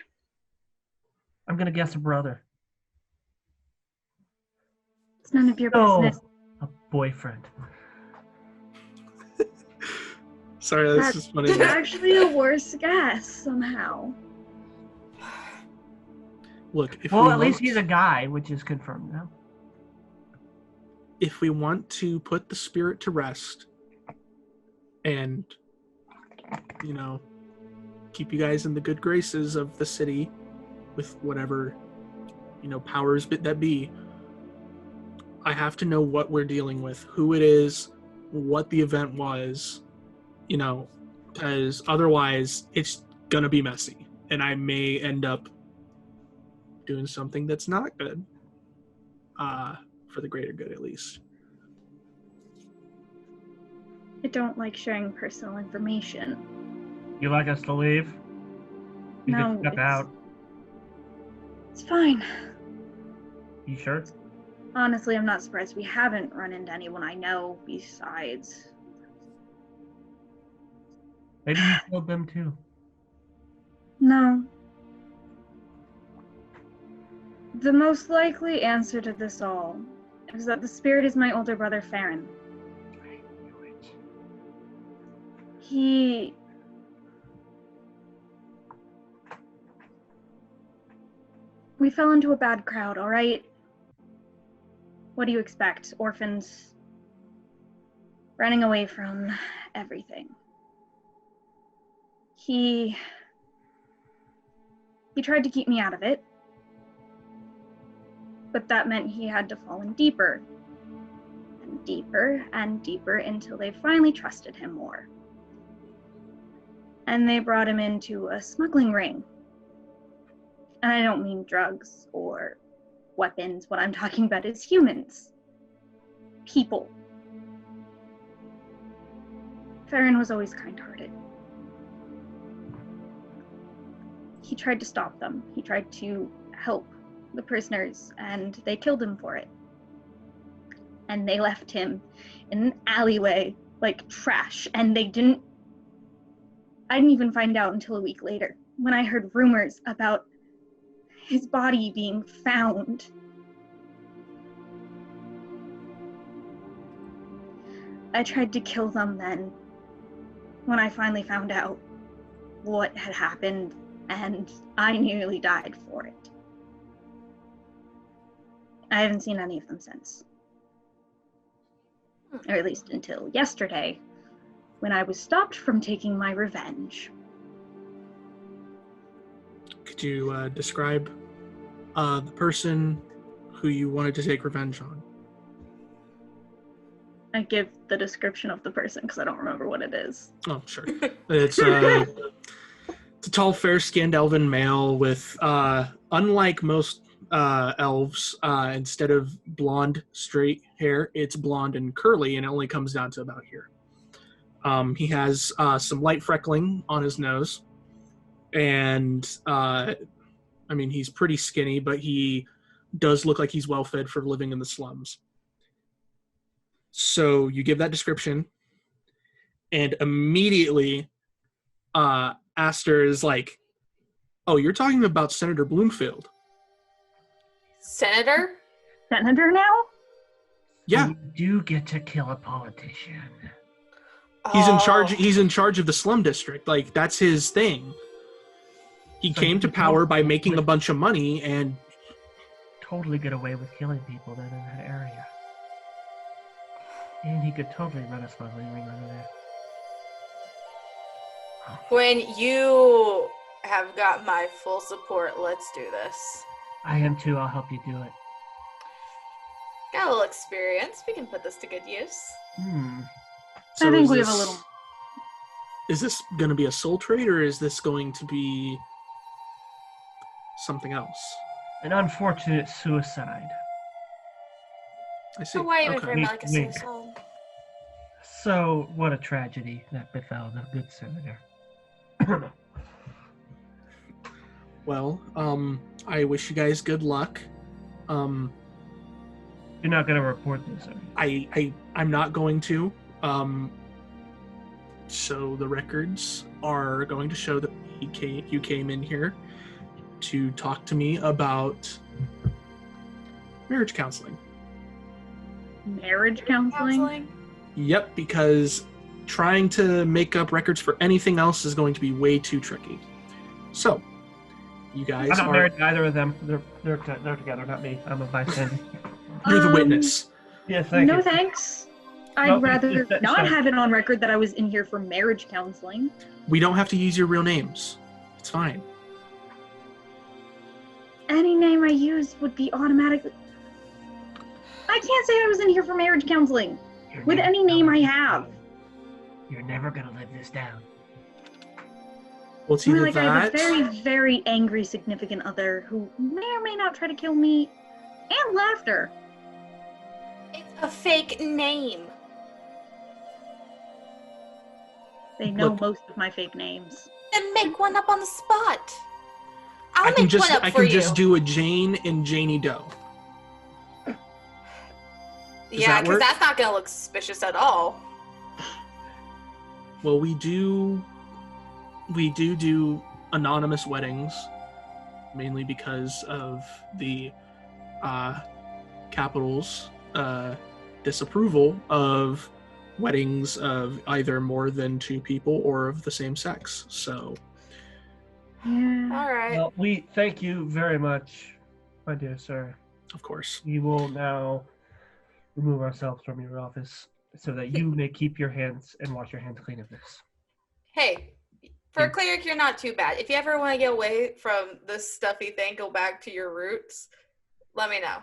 I'm gonna guess a brother. It's none of your No, business. a boyfriend. Sorry, that's just funny. That's actually a worse guess somehow. Look, if Well, we at least want- he's a guy, which is confirmed now. if we want to put the spirit to rest and, you know, keep you guys in the good graces of the city with whatever, you know, powers that be, I have to know what we're dealing with, who it is, what the event was, you know, because otherwise it's gonna be messy and I may end up doing something that's not good, for the greater good at least. I don't like sharing personal information. You like us to leave? You No, can step out. It's fine. You sure? Honestly, I'm not surprised we haven't run into anyone I know besides. Maybe you killed them too. No. The most likely answer to this all is that the spirit is my older brother, Farron. I knew it. We fell into a bad crowd, all right? What do you expect? Orphans running away from everything. He tried to keep me out of it, but that meant he had to fall in deeper and deeper and deeper until they finally trusted him more. And they brought him into a smuggling ring. And I don't mean drugs or weapons. What I'm talking about is humans. People. Farron was always kind-hearted. He tried to stop them. He tried to help the prisoners, and they killed him for it. And they left him in an alleyway like trash, and I didn't even find out until a week later when I heard rumors about his body being found. I tried to kill them then when I finally found out what had happened, and I nearly died for it. I haven't seen any of them since. Or at least until yesterday, when I was stopped from taking my revenge. Could you describe the person who you wanted to take revenge on? I give the description of the person because I don't remember what it is. Oh, sure. It's a tall, fair-skinned elven male with, unlike most elves, instead of blonde, straight hair, it's blonde and curly, and it only comes down to about here. He has some light freckling on his nose, and he's pretty skinny, but he does look like he's well-fed for living in the slums. So you give that description, and immediately Aster is like, oh, you're talking about Senator Bloomfield. Senator? Senator now? Yeah. You do get to kill a politician. He's in charge of the slum district. Like, that's his thing. He came to power by making a bunch of money, and totally get away with killing people that in that area. And he could totally run a smuggling ring under there. When you have got my full support, let's do this. I am too. I'll help you do it. Got a little experience. We can put this to good use. So I think we have a little. Is this going to be a soul trade, or is this going to be something else? An unfortunate suicide. I see. Why even Okay. frame it like a Wink. suicide? So, what a tragedy that befell the good senator. Well, I wish you guys good luck. You're not going to report this, are you? I'm not going to. So the records are going to show that you came in here to talk to me about marriage counseling. Marriage counseling? Yep, because trying to make up records for anything else is going to be way too tricky. So, you guys I'm not married to either of them. They're together, not me. I'm a bystander. You're the witness. Yes, thank you. No thanks. I'd Well, rather just- not have it on record that I was in here for marriage counseling. We don't have to use your real names. It's fine. Any name I use would be automatically. I can't say I was in here for marriage counseling with any name I have. You're never going to live this down. Well, it's I mean, either like, I have a that. very, very angry significant other who may or may not try to kill me, and laughter. It's a fake name. They know Look. most of my fake names. Then make one up on the spot. I'll I can make just one up I for can you. just do a Jane and Janie Doe. Yeah, that because work? that's not gonna look suspicious at all. Well, we do anonymous weddings, mainly because of the capital's disapproval of weddings of either more than 2 people or of the same sex. So, Yeah. All right. Well, we thank you very much, my dear sir. of course, We will now remove ourselves from your office so that you may keep your hands and wash your hands clean of this. Hey, for a cleric, you're not too bad. If you ever want to get away from this stuffy thing, go back to your roots, let me know.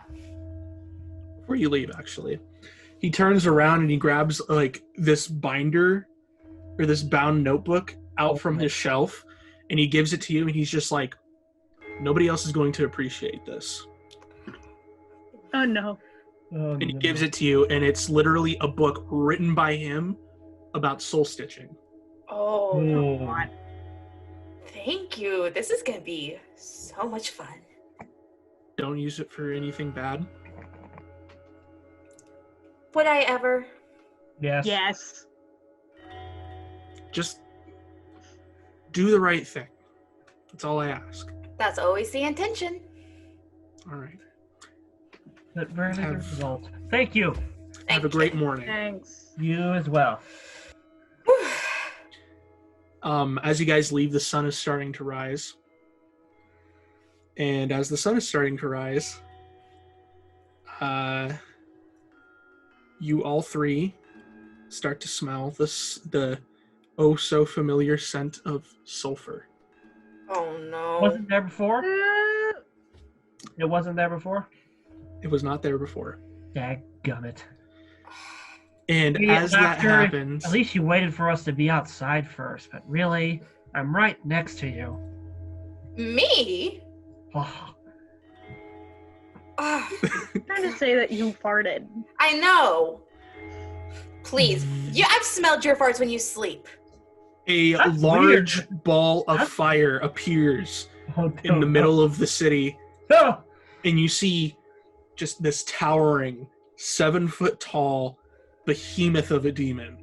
before you leave, actually, he turns around and he grabs like this binder or this bound notebook out from his shelf, and he gives it to you, and he's just like, nobody else is going to appreciate this. Oh no. Oh, And he gives it to you, and it's literally a book written by him about soul stitching. Oh, Oh. thank you. This is gonna be so much fun. Don't use it for anything bad. Would I ever? Yes. Yes. Just do the right thing. That's all I ask. That's always the intention. All right. But very good Have- result. Thank you. Have a great morning. Thanks. You as well. As you guys leave, the sun is starting to rise. And as the sun is starting to rise, you all 3 start to smell the oh so familiar scent of sulfur. Oh no. Wasn't there before? It wasn't there before? It was not there before. Dadgummit. And Yeah, as that Doctor, happens, At least you waited for us to be outside first, but really, I'm right next to you. Me? Oh, Ah, Trying to say that you farted. I know. Please. I've smelled your farts when you sleep. a That's large weird. ball of That's- fire appears oh, in the middle of the city, Oh, and you see just this towering 7-foot tall behemoth of a demon,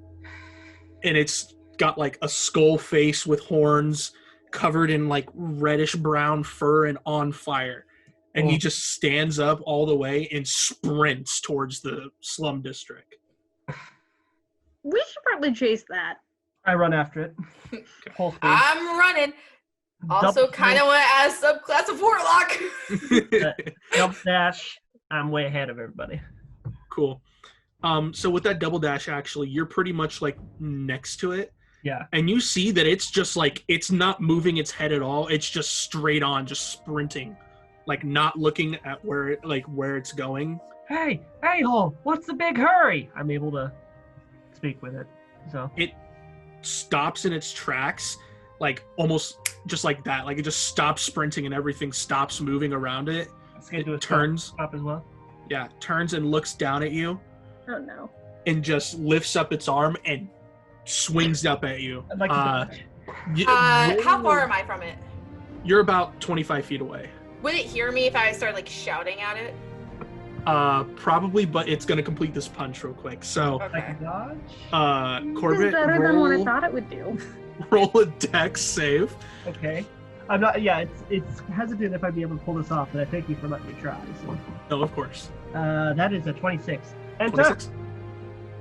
and it's got like a skull face with horns covered in like reddish brown fur and on fire, and he Oh. just stands up all the way and sprints towards the slum district. We should probably chase that. I run after it. Full speed. I'm running. Also, Double kind of want to add subclass of Warlock. Jump dash. I'm way ahead of everybody. Cool. So with that double dash, actually, you're pretty much like next to it, Yeah. and you see that it's just like, it's not moving its head at all. It's just straight on, just sprinting, like not looking at where it's going. Hey, hole, what's the big hurry? I'm able to speak with it. So It stops in its tracks, like almost just like that. Like it just stops sprinting and everything stops moving around it. let's get to a Turns, stop as well. yeah, turns and looks down at you Oh no. and just lifts up its arm and swings up at you. I'd like to dodge. How far am I from it? You're about 25 feet away. Would it hear me if I start like shouting at it? Probably, but it's gonna complete this punch real quick. So, I Okay. can dodge. This Corbett, is better than what I roll, thought it would do. roll a dex save. Okay. I'm not. Yeah, it's hesitant if I'd be able to pull this off, but I thank you for letting me try. So, No, of course. that is a 26. Enter. 26.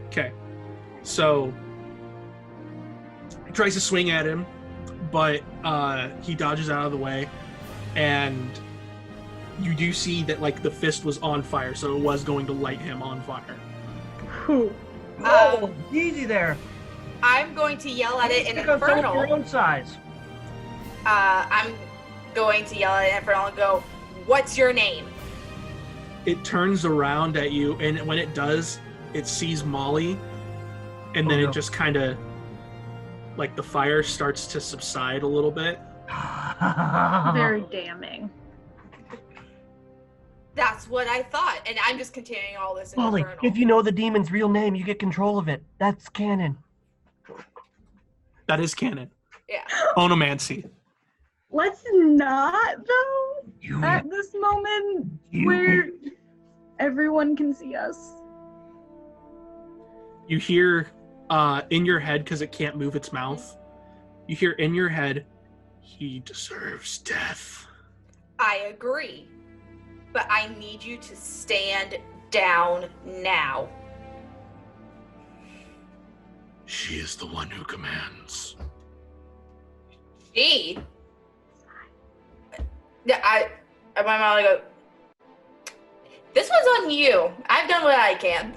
Okay. So, he tries to swing at him, but he dodges out of the way, and you do see that like the fist was on fire, so it was going to light him on fire. Whew. Oh, easy there. I'm going to yell at it in Pick on someone your Infernal. own size. I'm going to yell at it in Infernal and go, "What's your name?" It turns around at you, and when it does, it sees Molly, and then Oh, no. it just kind of, like, the fire starts to subside a little bit. Very damning. That's what I thought, and I'm just continuing all this in Molly, Infernal. if you know the demon's real name, you get control of it. That's canon. That is canon. Yeah. Onomancy. Let's not, though, at this moment where everyone can see us. You hear in your head, because it can't move its mouth, you hear in your head, he deserves death. I agree. But I need you to stand down now. She is the one who commands. She? Yeah, my mom go, this one's on you. I've done what I can.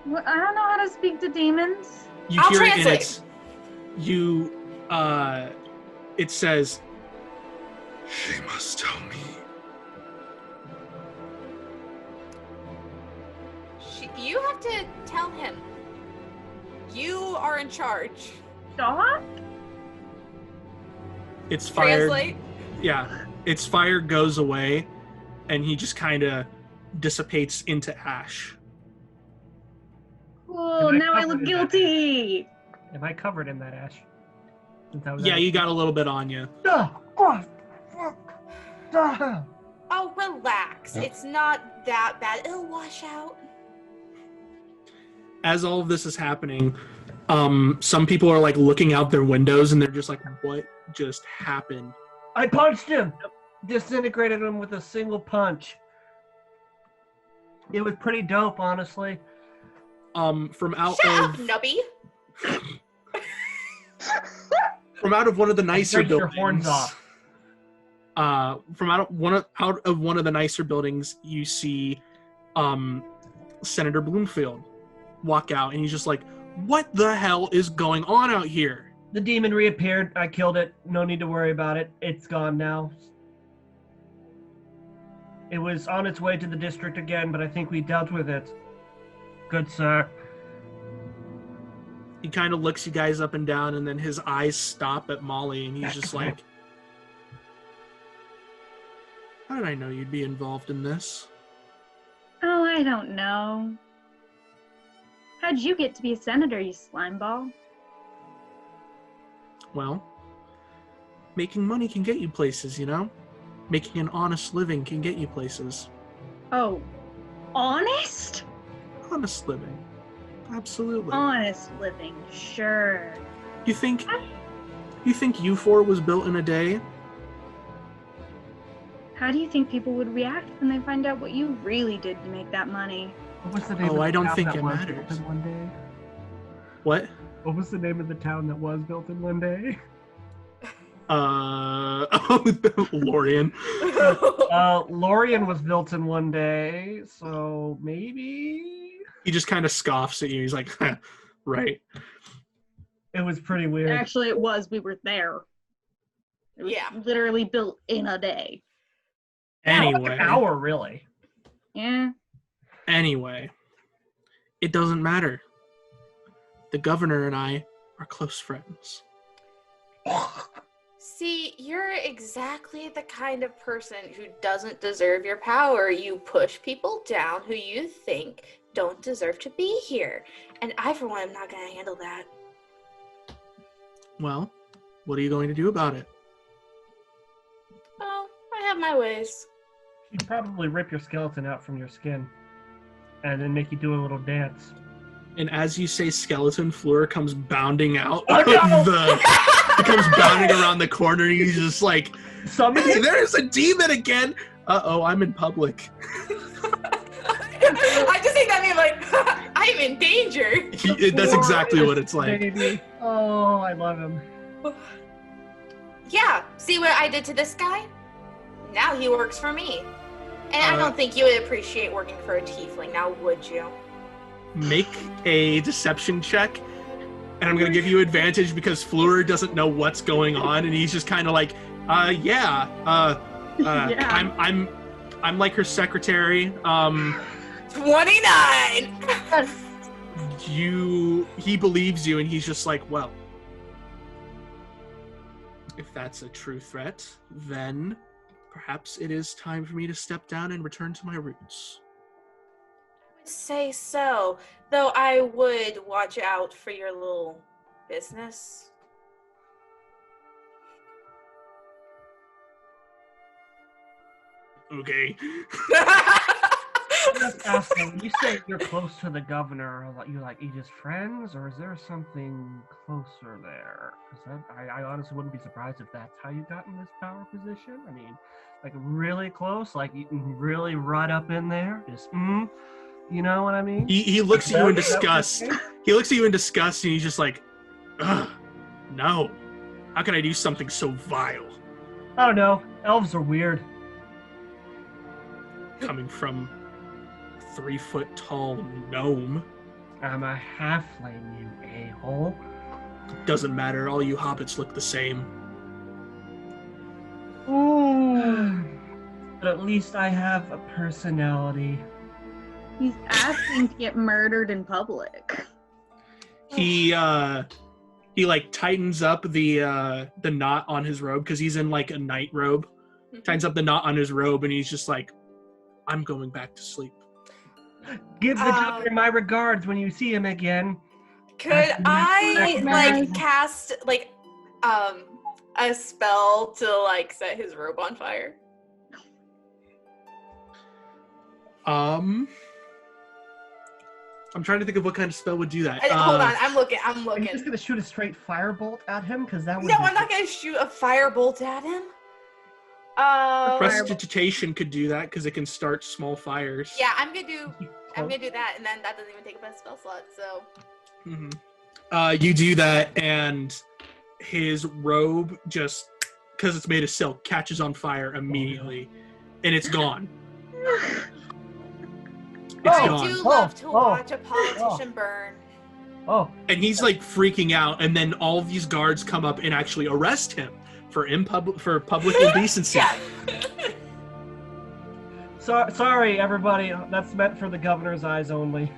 Well, I don't know how to speak to demons. You I'll hear translate. It says, she must tell me. You have to tell him. You are in charge. Stop? It's fire. Translate. Yeah, its fire goes away, and he just kind of dissipates into ash. Oh, Am I now I covered look in guilty. Am I covered in that ash? Since I was Yeah, out? you got a little bit on you. Oh, relax. It's not that bad. It'll wash out. As all of this is happening, some people are like looking out their windows, and they're just like, what just happened? I punched him! Disintegrated him with a single punch. It was pretty dope, honestly. From out Shut up, of Nubby. from out of one of the nicer Break your buildings. horns off. From out of one of the nicer buildings, you see Senator Bloomfield walk out, and he's just like, what the hell is going on out here? The demon reappeared. I killed it. No need to worry about it. It's gone now. It was on its way to the district again, but I think we dealt with it. Good, sir. He kind of looks you guys up and down, and then his eyes stop at Molly, and he's just like, how did I know you'd be involved in this? Oh, I don't know. How'd you get to be a senator, you slimeball? Well, making money can get you places, you know? Making an honest living can get you places. Oh, honest? Honest living. Absolutely. Honest living, sure. You think U4 was built in a day? How do you think people would react when they find out what you really did to make that money? What was the name Oh, of the I don't town think that it was matters. built in one day? What? What was the name of the town that was built in one day? Lorien. Lorien was built in one day, so maybe He just kind of scoffs at you. He's like, right. it was pretty weird. Actually, it was. We were there. It was Yeah. literally built in a day. Anyway. An hour, really. Yeah. Anyway. It doesn't matter. The governor and I are close friends. See, you're exactly the kind of person who doesn't deserve your power. You push people down who you think don't deserve to be here. And I, for one, am not going to handle that. Well, what are you going to do about it? Oh, I have my ways. She'd probably rip your skeleton out from your skin and then make you do a little dance. And as you say skeleton, Fleur comes bounding out Oh, no! He comes bounding around the corner, and he's just like, Somebody hey, there's a demon again! Uh-oh, I'm in public. I just think that mean like, I'm in danger. That's exactly what it's like. Baby. Oh, I love him. Yeah, see what I did to this guy? Now he works for me. And I don't think you would appreciate working for a tiefling, now would you? Make a deception check, and I'm gonna give you advantage because Fleur doesn't know what's going on, and he's just kind of like, yeah. I'm like her secretary. 29! He believes you, and he's just like, well, if that's a true threat, then perhaps it is time for me to step down and return to my roots. Say so, though I would watch out for your little business. okay. Just asking, you say you're close to the governor, you're like, you just friends, or is there something closer there? Because I honestly wouldn't be surprised if that's how you got in this power position. I mean, like really close, like you can really right up in there, just you know what I mean? He looks at you in disgust. He looks at you in disgust, and he's just like, ugh, no. How can I do something so vile? I don't know. Elves are weird. Coming from 3-foot-tall gnome. I'm a halfling, you a-hole. Doesn't matter, all you hobbits look the same. Ooh. But at least I have a personality. He's asking to get murdered in public. He like tightens up the knot on his robe, because he's in like a night robe. Tightens up the knot on his robe, and he's just like, I'm going back to sleep. Give the governor my regards when you see him again. Could I like cast like a spell to like set his robe on fire? I'm trying to think of what kind of spell would do that. Hold on, I'm looking. Are you just gonna shoot a straight firebolt at him? Because that would. No, I'm not gonna shoot a firebolt at him. Prestidigitation could do that because it can start small fires. Yeah, I'm gonna do that, and then that doesn't even take up a spell slot. So. You do that, and his robe, just because it's made of silk, catches on fire immediately, and it's gone. I do love to watch a politician burn. And he's like freaking out, and then all of these guards come up and actually arrest him for public indecency. Sorry, everybody. That's meant for the governor's eyes only.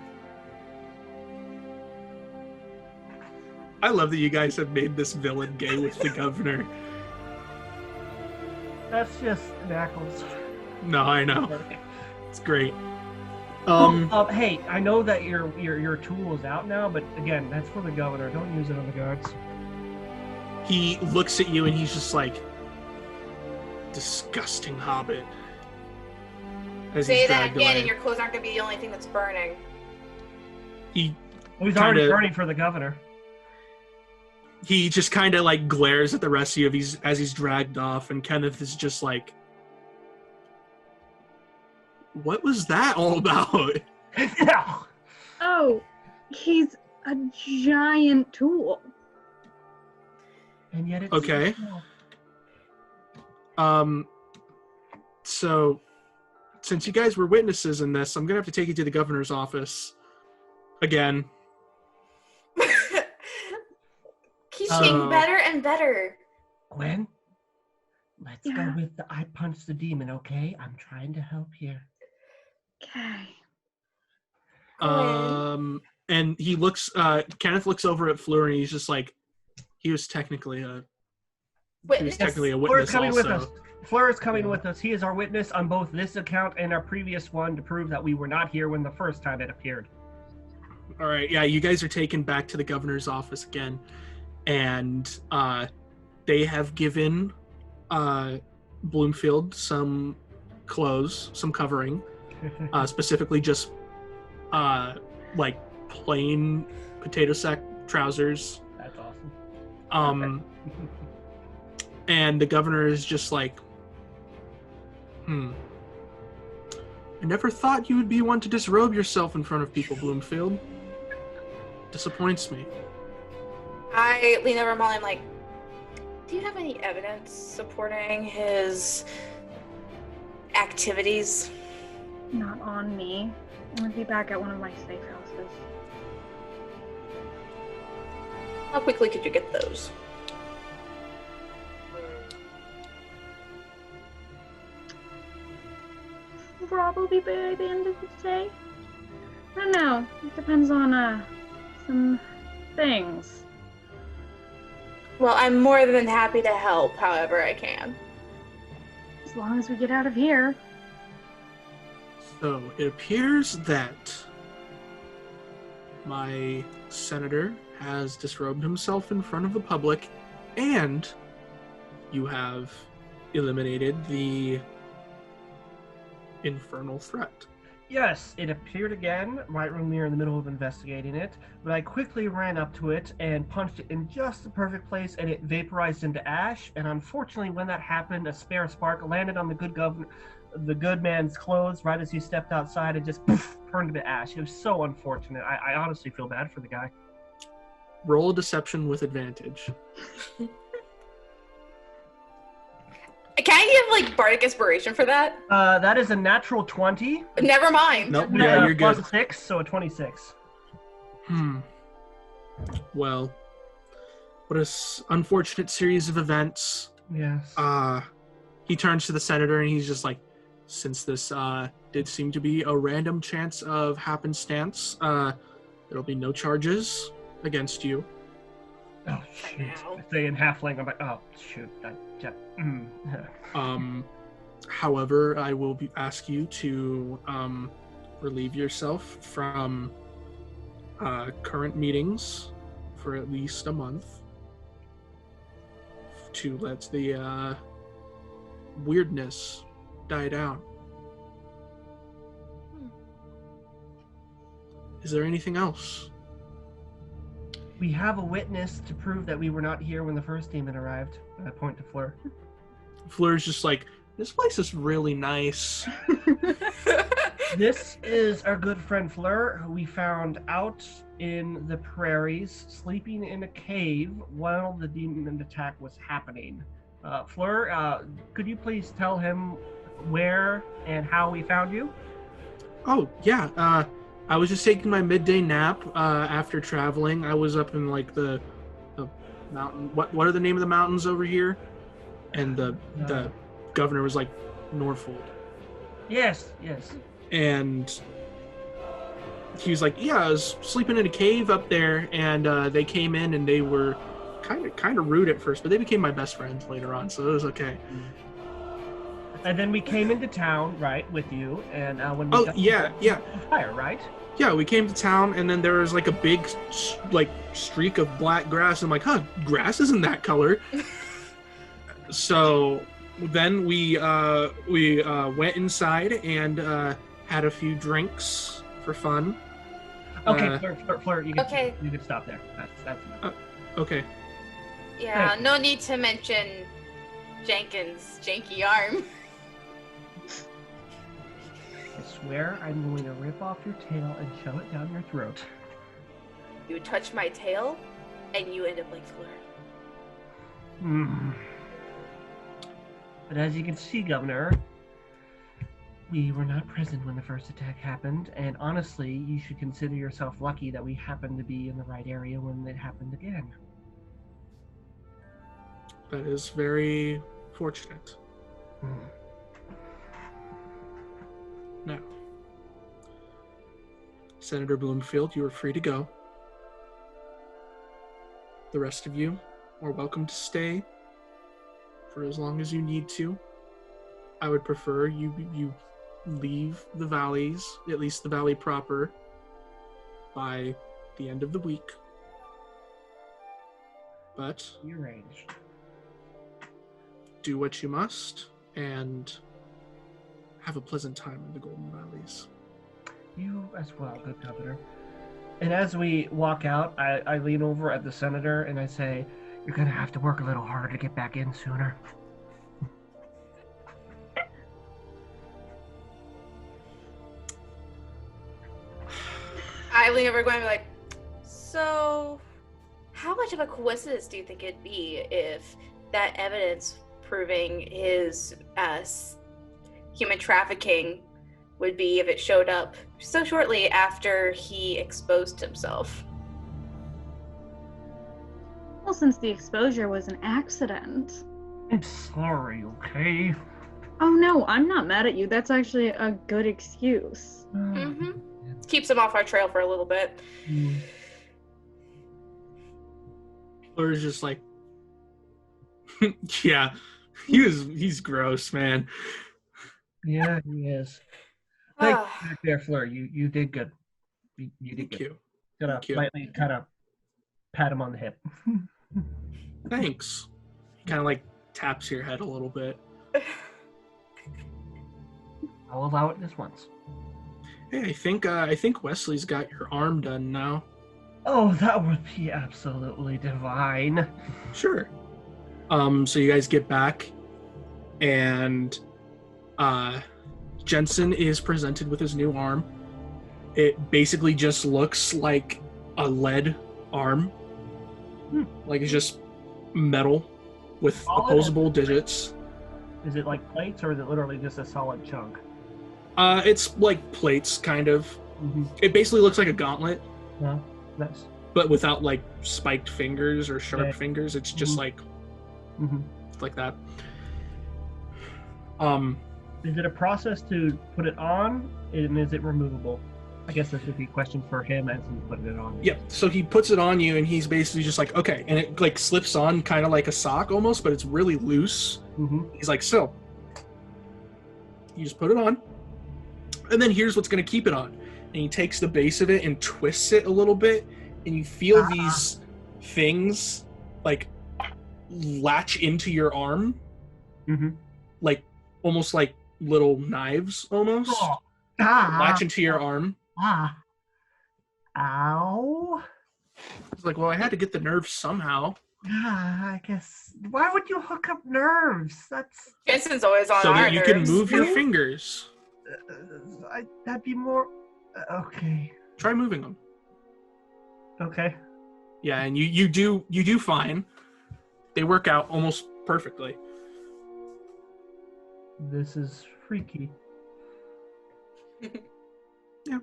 I love that you guys have made this villain gay with the governor. That's just knackles. No, I know. It's great. Hey, I know that your tool is out now, but again, that's for the governor. Don't use it on the guards. He looks at you and he's just like, disgusting hobbit. Say that again, and your clothes aren't gonna be the only thing that's burning. He's already burning for the governor. He just kind of like glares at the rest of you as he's dragged off, and Kenneth is just like, what was that all about? Oh, he's a giant tool. And yet it's okay. So, since you guys were witnesses in this, I'm gonna have to take you to the governor's office again. Keeps getting better and better. Gwen, let's go with the I punch the demon, okay? I'm trying to help here. Okay. And he looks, Kenneth looks over at Fleur, and he's just like, he was technically a witness. Fleur's coming with us. Fleur is coming with us. He is our witness on both this account and our previous one to prove that we were not here when the first time it appeared. All right, yeah, you guys are taken back to the governor's office again, and they have given Bloomfield some clothes, some covering, specifically just like plain potato sack trousers. That's awesome. And the governor is just like, I never thought you would be one to disrobe yourself in front of people, Bloomfield. Disappoints me. I lean over Molly, I'm like, do you have any evidence supporting his activities? Not on me. I'm gonna be back at one of my safe houses. How quickly could you get those? Probably by the end of the day. I don't know. It depends on some things. Well, I'm more than happy to help however I can. As long as we get out of here. So, it appears that my senator has disrobed himself in front of the public, and you have eliminated the infernal threat. Yes, it appeared again right when we were in the middle of investigating it, but I quickly ran up to it and punched it in just the perfect place, and it vaporized into ash. And unfortunately, when that happened, a spare spark landed on the good man's clothes right as he stepped outside and just poof, turned to ash. It was so unfortunate. I honestly feel bad for the guy. Roll a deception with advantage. Can I give bardic inspiration for that? That is a natural 20. Never mind. Nope. Yeah, you're good. Plus 6, so a 26. Well, what an unfortunate series of events. Yes. He turns to the senator and he's just like, since this did seem to be a random chance of happenstance, there'll be no charges against you. Oh, shoot. I say in halfling, I'm like, oh, shoot. However, I will ask you to relieve yourself from current meetings for at least a month to let the weirdness die down. Is there anything else? We have a witness to prove that we were not here when the first demon arrived. I point to Fleur. Fleur's just like, this place is really nice. This is our good friend Fleur, who we found out in the prairies, sleeping in a cave while the demon attack was happening. Fleur, could you please tell him where and how we found you? Oh, yeah. I was just taking my midday nap after traveling. I was up in the mountain. What are the name of the mountains over here? And the governor was like, Norfold. Yes. And he was like, yeah, I was sleeping in a cave up there, and they came in and they were kind of rude at first, but they became my best friends later on, so it was okay. And then we came into town, right, with you, and when we fire, right? Yeah, we came to town, and then there was a big streak of black grass. I'm like, grass isn't that color. So then we went inside and had a few drinks for fun. Okay, Fleur, you can stop there. That's enough. Okay. Yeah, no need to mention Jenkins' janky arm. I swear I'm going to rip off your tail and shove it down your throat. You touch my tail, and you end up like Fleur. But as you can see, Governor, we were not present when the first attack happened, and honestly, you should consider yourself lucky that we happened to be in the right area when it happened again. That is very fortunate. Now, Senator Bloomfield, you are free to go. The rest of you are welcome to stay for as long as you need to. I would prefer you leave the valleys, at least the valley proper, by the end of the week. But arranged. Do what you must, and have a pleasant time in the Golden Valleys. You as well, good Governor. And as we walk out, I lean over at the senator and I say, you're going to have to work a little harder to get back in sooner. I lean over going to be like, so how much of a coincidence do you think it'd be if that evidence proving his human trafficking would be if it showed up so shortly after he exposed himself? Well, since the exposure was an accident. I'm sorry, okay? Oh no, I'm not mad at you. That's actually a good excuse. Mm-hmm. Keeps him off our trail for a little bit. Or is just like, yeah, he's gross, man. Yeah, he is. Thank you there, Fleur. You did good. You did good. Gonna lightly kind of pat him on the hip. Thanks. He kind of taps your head a little bit. I'll allow it this once. Hey, I think Wesley's got your arm done now. Oh, that would be absolutely divine. Sure. So you guys get back, and Jensen is presented with his new arm. It basically just looks like a lead arm. Like it's just metal with opposable digits. Is it like plates, or is it literally just a solid chunk? It's like plates, kind of. Mm-hmm. It basically looks like a gauntlet. Yeah, nice. But without like spiked fingers or sharp fingers. It's just like that. Is it a process to put it on, and is it removable? I guess this would be a question for him as he's putting it on. Yeah, so he puts it on you, and he's basically just like, okay, and it like slips on kind of like a sock almost, but it's really loose. He's like, so you just put it on, and then here's what's going to keep it on. And he takes the base of it and twists it a little bit, and you feel these things like latch into your arm, like almost like little knives almost. Latch into your arm. Ow. It's like, well, I had to get the nerves somehow. I guess. Why would you hook up nerves? That's Jensen's always on so our that you can nerves. move your fingers. That'd be more. Okay. Try moving them. Okay. Yeah, and you do fine. They work out almost perfectly. This is freaky. Yeah.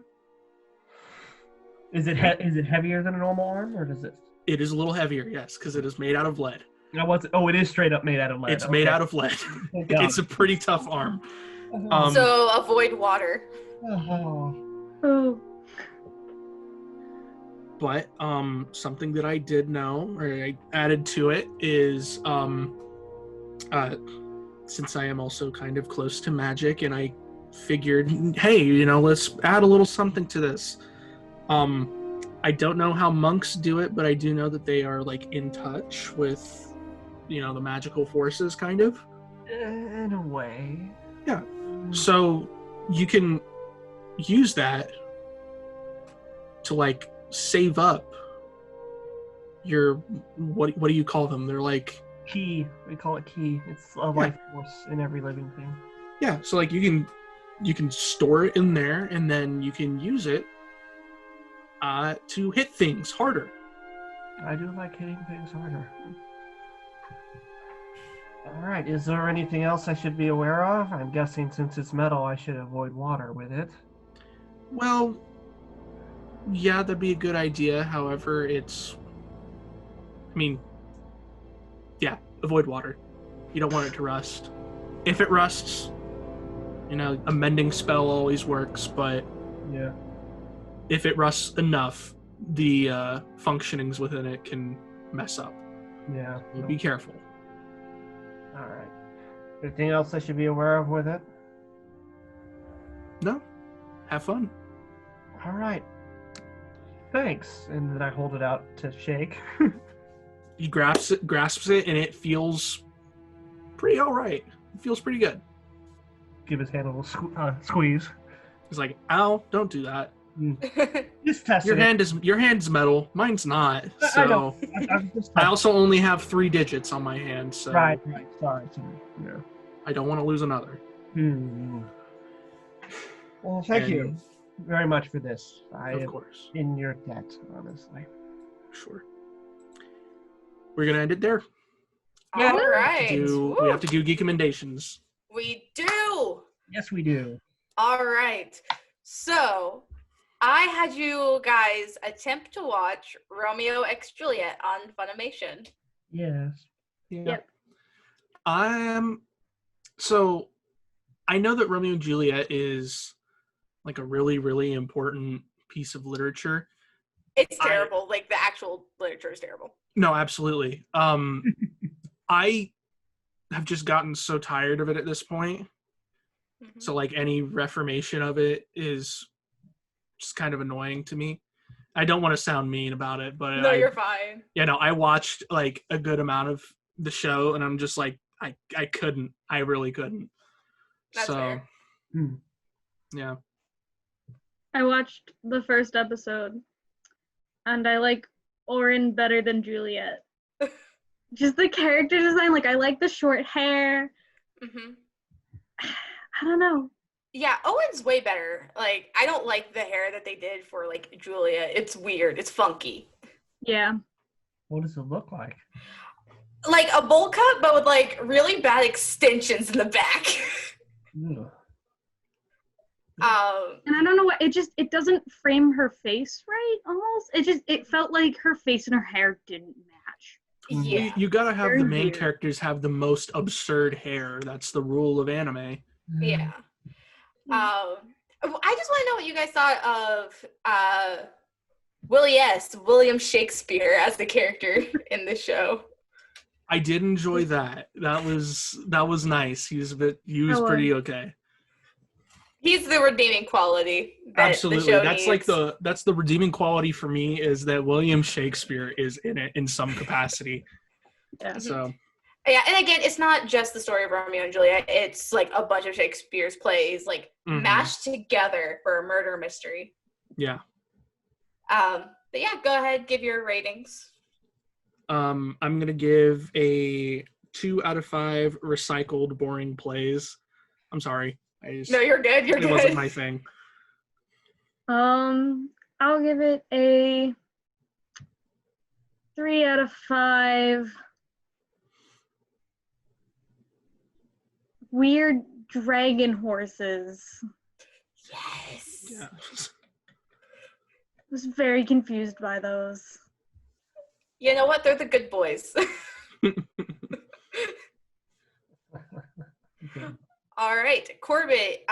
Is it heavier than a normal arm, or does it? It is a little heavier, yes, because it is made out of lead. It is straight up made out of lead. It's made out of lead. It's a pretty tough arm. So avoid water. Oh. But something that I did know, or I added to it, is since I am also kind of close to magic, and I figured, hey, let's add a little something to this. I don't know how monks do it, but I do know that they are like in touch with, the magical forces, kind of. In a way. Yeah. So you can use that to like save up your what do you call them? They're like key. We call it key. It's a life force in every living thing. Yeah. So like you can store it in there, and then you can use it to hit things harder. I do like hitting things harder. All right. Is there anything else I should be aware of? I'm guessing since it's metal, I should avoid water with it. Well, yeah, that'd be a good idea. However, avoid water. You don't want it to rust. If it rusts, a mending spell always works, but yeah, if it rusts enough, the functionings within it can mess up. Yeah. So be careful. All right. Anything else I should be aware of with it? No. Have fun. All right. Thanks. And then I hold it out to shake. He grasps it, and it feels pretty all right. It feels pretty good. Give his hand a little squeeze. He's like, "Ow! Don't do that. Just test Your hand's metal. Mine's not. So I also only have 3 digits on my hand. So right. Sorry. Yeah. I don't want to lose another." Well, thank you very much for this. Of course. In your debt, honestly. Sure. We're gonna end it there. Yeah. All right. We have to do geek commendations. We do. Yes, we do. All right. So I had you guys attempt to watch Romeo x Juliet on Funimation. Yes. Yeah. Yep. So I know that Romeo and Juliet is like a really, really important piece of literature. It's terrible. Like the actual literature is terrible. No, absolutely. I have just gotten so tired of it at this point. Mm-hmm. So like any reformation of it is just kind of annoying to me. I don't want to sound mean about it, but no, you're fine. Yeah, no, I watched like a good amount of the show, and I'm just like, I really couldn't. That's fair. Yeah. I watched the first episode, and I like Orin better than Juliet. Just the character design, like I like the short hair. Mm-hmm. I don't know. Yeah, Owen's way better. Like, I don't like the hair that they did for, like, Julia. It's weird. It's funky. Yeah. What does it look like? Like a bowl cut, but with, like, really bad extensions in the back. Ugh. And I don't know what, it doesn't frame her face right, almost. It felt like her face and her hair didn't match. Yeah. You gotta have Very the main weird. characters have the most absurd hair. That's the rule of anime. Yeah. I just want to know what you guys thought of William Shakespeare as the character in the show. I did enjoy that. That was nice. He was pretty okay. He's the redeeming quality that Absolutely. the show That's needs. like that's the redeeming quality for me is that William Shakespeare is in it in some capacity. Yeah. So Yeah, and again, it's not just the story of Romeo and Juliet. It's like a bunch of Shakespeare's plays, like mashed together for a murder mystery. yeah. But yeah, go ahead, give your ratings. I'm gonna give a 2 out of 5 recycled boring plays. I'm sorry. No, you're good. You're it good. wasn't my thing. I'll give it a 3 out of 5. Weird dragon horses. Yes. Yeah. I was very confused by those. You know what? They're the good boys. All right, Corbett,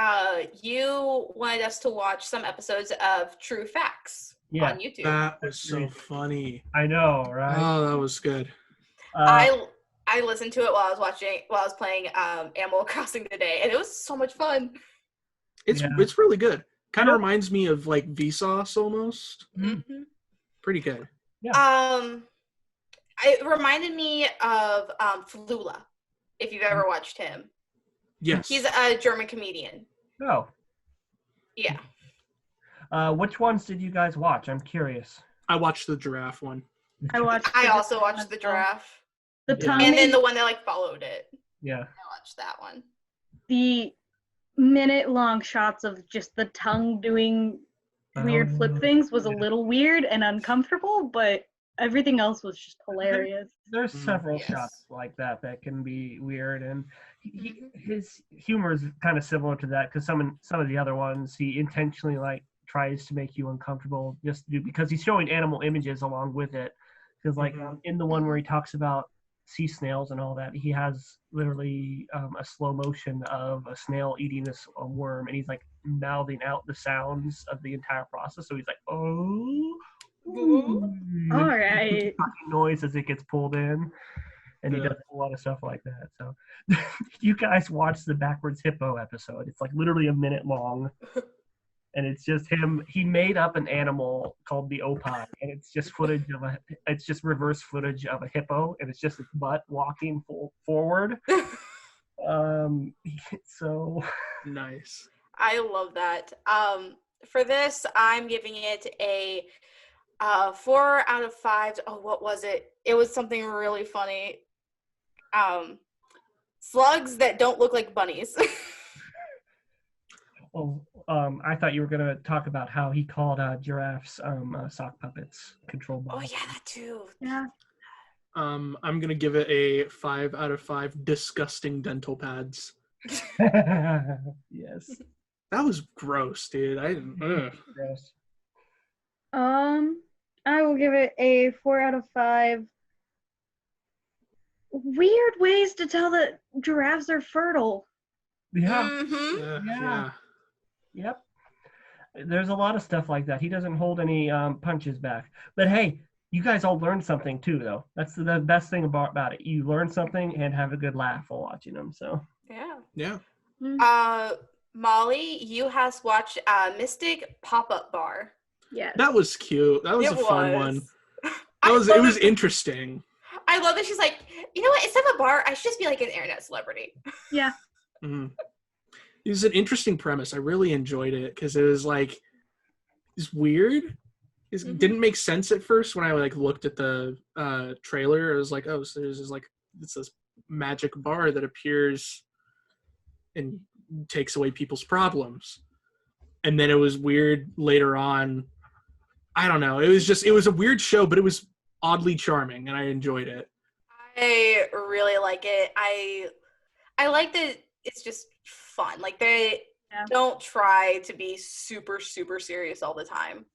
you wanted us to watch some episodes of True Facts on YouTube. That was so funny. I know, right? Oh, that was good. I listened to it while I was playing Animal Crossing today, and it was so much fun. It's really good. Kind of reminds me of like Vsauce almost. Mm-hmm. Pretty good. Yeah. It reminded me of Flula, if you've ever watched him. Yes. He's a German comedian. Oh. Yeah. Which ones did you guys watch? I'm curious. I watched the giraffe one. I also watched the giraffe. The tongue And then the one that like followed it. Yeah. I watched that one. The minute-long shots of just the tongue doing weird flip things was a little weird and uncomfortable, but everything else was just hilarious. There's several shots like that can be weird, and his humor is kind of similar to that because some of the other ones he intentionally like tries to make you uncomfortable just to do because he's showing animal images along with it. Because like in the one where he talks about sea snails and all that, he has literally a slow motion of a snail eating a worm, and he's like mouthing out the sounds of the entire process. So he's like, oh. All right. Noise as it gets pulled in, and he does a lot of stuff like that. So, you guys watch the Backwards Hippo episode. It's like literally a minute long, and it's just him. He made up an animal called the Opie, and it's just it's just reverse footage of a hippo, and it's just its butt walking forward. So nice. I love that. For this, I'm giving it a 4 out of 5. Oh, what was it? It was something really funny. Slugs that don't look like bunnies. I thought you were going to talk about how he called giraffes sock puppets, control balls. Oh, yeah, that too. Yeah. I'm going to give it a 5 out of 5 disgusting dental pads. Yes. That was gross, dude. I didn't. Gross. I will give it a 4 out of 5. Weird ways to tell that giraffes are fertile. Yeah. Mm-hmm. Yeah. Yep. There's a lot of stuff like that. He doesn't hold any punches back. But hey, you guys all learned something too, though. That's the best thing about it. You learn something and have a good laugh while watching them. So. Yeah. Yeah. Molly, you have watched Mystic Pop-Up Bar. Yeah. That was cute. That was a fun one. It was interesting. I love that she's like, you know what? Instead of a bar, I should just be like an internet celebrity. Yeah. Mm-hmm. it was an interesting premise. I really enjoyed it because it was like it's weird. It didn't make sense at first when I like looked at the trailer. I was like, oh, so there's this magic bar that appears and takes away people's problems. And then it was weird later on. I don't know. It was a weird show, but it was oddly charming and I enjoyed it. I really like it. I like that it's just fun. Like they don't try to be super, super serious all the time,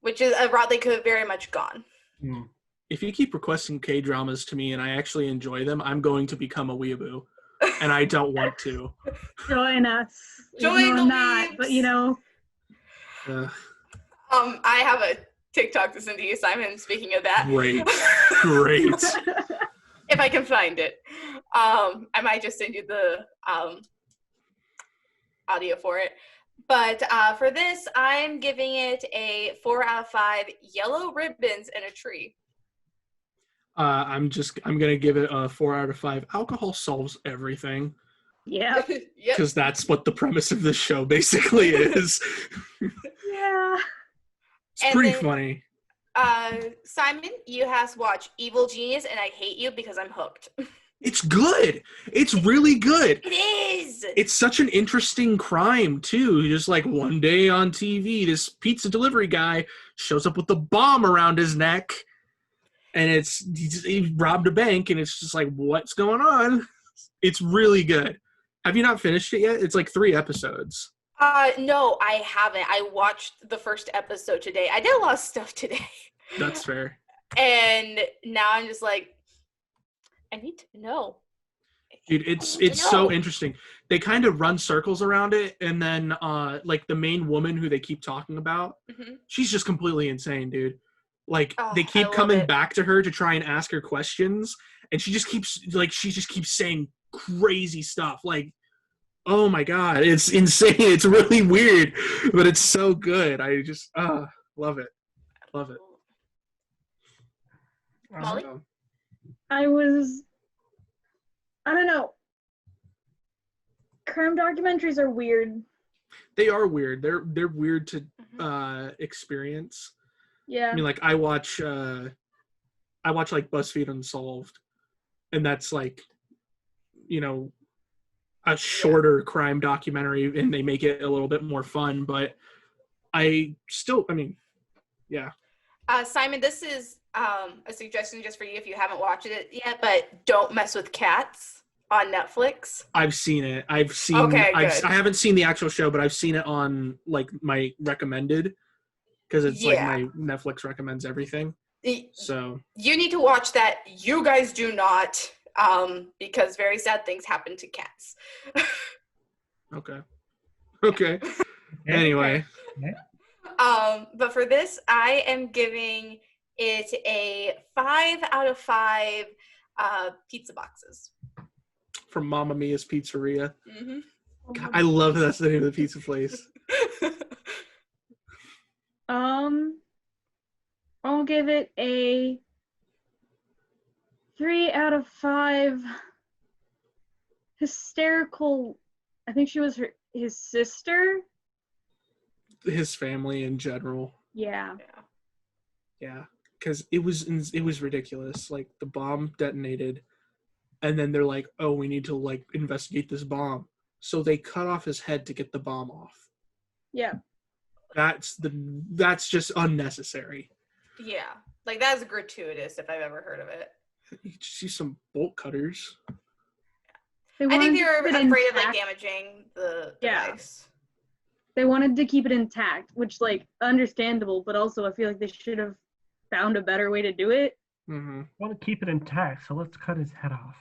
which is a route they could have very much gone. If you keep requesting K-dramas to me and I actually enjoy them, I'm going to become a weeaboo. And I don't want to. Join us. Join the not, weebs. but you know. I have a TikTok to send to you, Simon, speaking of that. Great. If I can find it. I might just send you the audio for it. But for this, I'm giving it a 4 out of 5 yellow ribbons in a tree. I'm gonna give it a 4 out of 5. Alcohol solves everything. Yeah. Because that's what the premise of this show basically is. Yeah. It's pretty funny. Simon, you have to watch Evil Genius, and I hate you because I'm hooked. It's good. It's really good. It is. It's such an interesting crime, too. Just like one day on TV, this pizza delivery guy shows up with a bomb around his neck. And he robbed a bank, and it's just like, what's going on? It's really good. Have you not finished it yet? It's like 3 episodes. No, I haven't. I watched the first episode today. I did a lot of stuff today. That's fair. And now I'm just like, I need to know. Dude, it's so interesting. They kind of run circles around it, and then like the main woman who they keep talking about, she's just completely insane, dude. Like they keep coming back to her to try and ask her questions, and she just keeps saying crazy stuff. Like, oh my god, it's insane. It's really weird, but it's so good. I just love it. Love it. Molly? I don't know. Crime documentaries are weird. They are weird. They're weird to experience. Yeah. I mean, like I watch like BuzzFeed Unsolved, and that's like, you know, a shorter crime documentary, and they make it a little bit more fun. But Simon, this is a suggestion just for you if you haven't watched it yet, but don't mess with cats on Netflix. I've seen it. Okay, good. I haven't seen the actual show, but I've seen it on like my recommended, because it's like my Netflix recommends everything. So you need to watch that. You guys do not, because very sad things happen to cats. Okay. Anyway. But for this, I am giving it a 5 out of 5 pizza boxes. From Mamma Mia's Pizzeria. God, I love that's the name of the pizza place. I'll give it a 3 out of 5 hysterical. I think she was his sister. His family in general. Yeah, because it was ridiculous. Like the bomb detonated, and then they're like, oh, we need to like investigate this bomb, so they cut off his head to get the bomb off. Yeah, that's just unnecessary. Yeah, like that's gratuitous if I've ever heard of it. You can see some bolt cutters. I think they were afraid of like damaging the device. They wanted to keep it intact, which, like, understandable, but also I feel like they should have found a better way to do it. I want to keep it intact, so let's cut his head off.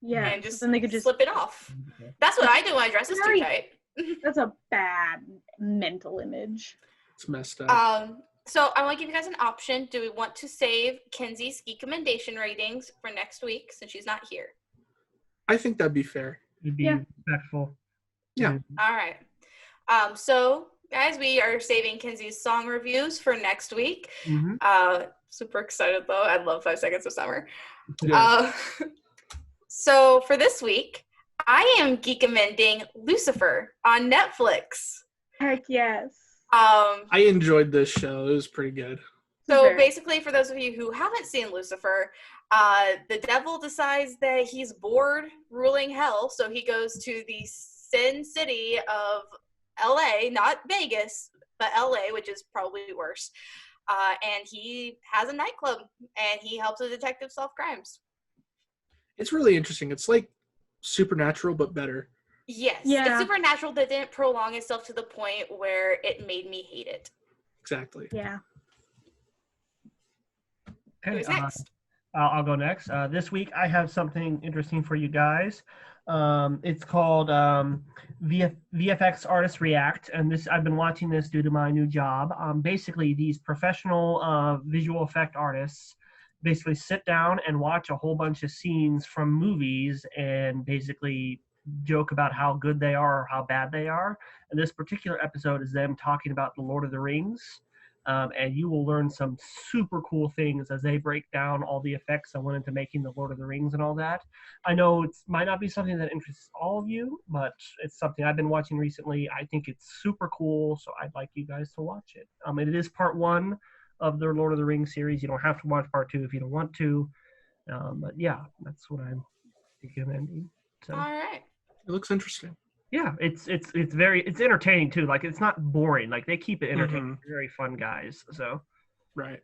Yeah, and just then they could just slip it off. That's what I do when I dress is too tight. That's a bad mental image. It's messed up. So I want to give you guys an option. Do we want to save Kenzie's geek commendation ratings for next week since she's not here? I think that'd be fair. You'd be respectful. Yeah. All right. So guys, we are saving Kenzie's song reviews for next week. Super excited though. I love 5 Seconds of Summer. Yeah. So for this week, I am geekamending Lucifer on Netflix. Heck yes. I enjoyed this show. It was pretty good. So basically, for those of you who haven't seen Lucifer, the devil decides that he's bored ruling hell, so he goes to the sin city of LA, not Vegas, but LA, which is probably worse. And he has a nightclub, and he helps a detective solve crimes. It's really interesting. It's like Supernatural, but better. Yes. Yeah. It's Supernatural that didn't prolong itself to the point where it made me hate it. Exactly. Yeah. Okay, Who's next? I'll go next. This week I have something interesting for you guys. It's called VFX Artists React, and this I've been watching this due to my new job. Basically, these professional visual effect artists basically sit down and watch a whole bunch of scenes from movies and basically joke about how good they are or how bad they are. And this particular episode is them talking about the Lord of the Rings. And you will learn some super cool things as they break down all the effects that went into making the Lord of the Rings and all that. I know it might not be something that interests all of you, but it's something I've been watching recently. I think it's super cool, so I'd like you guys to watch it. And it is part 1 of their Lord of the Rings series. You don't have to watch part 2 if you don't want to. But yeah, that's what I'm recommending. So. All right. It looks interesting. Yeah, it's entertaining too. Like, it's not boring. Like, they keep it entertaining. They're very fun guys. So, right.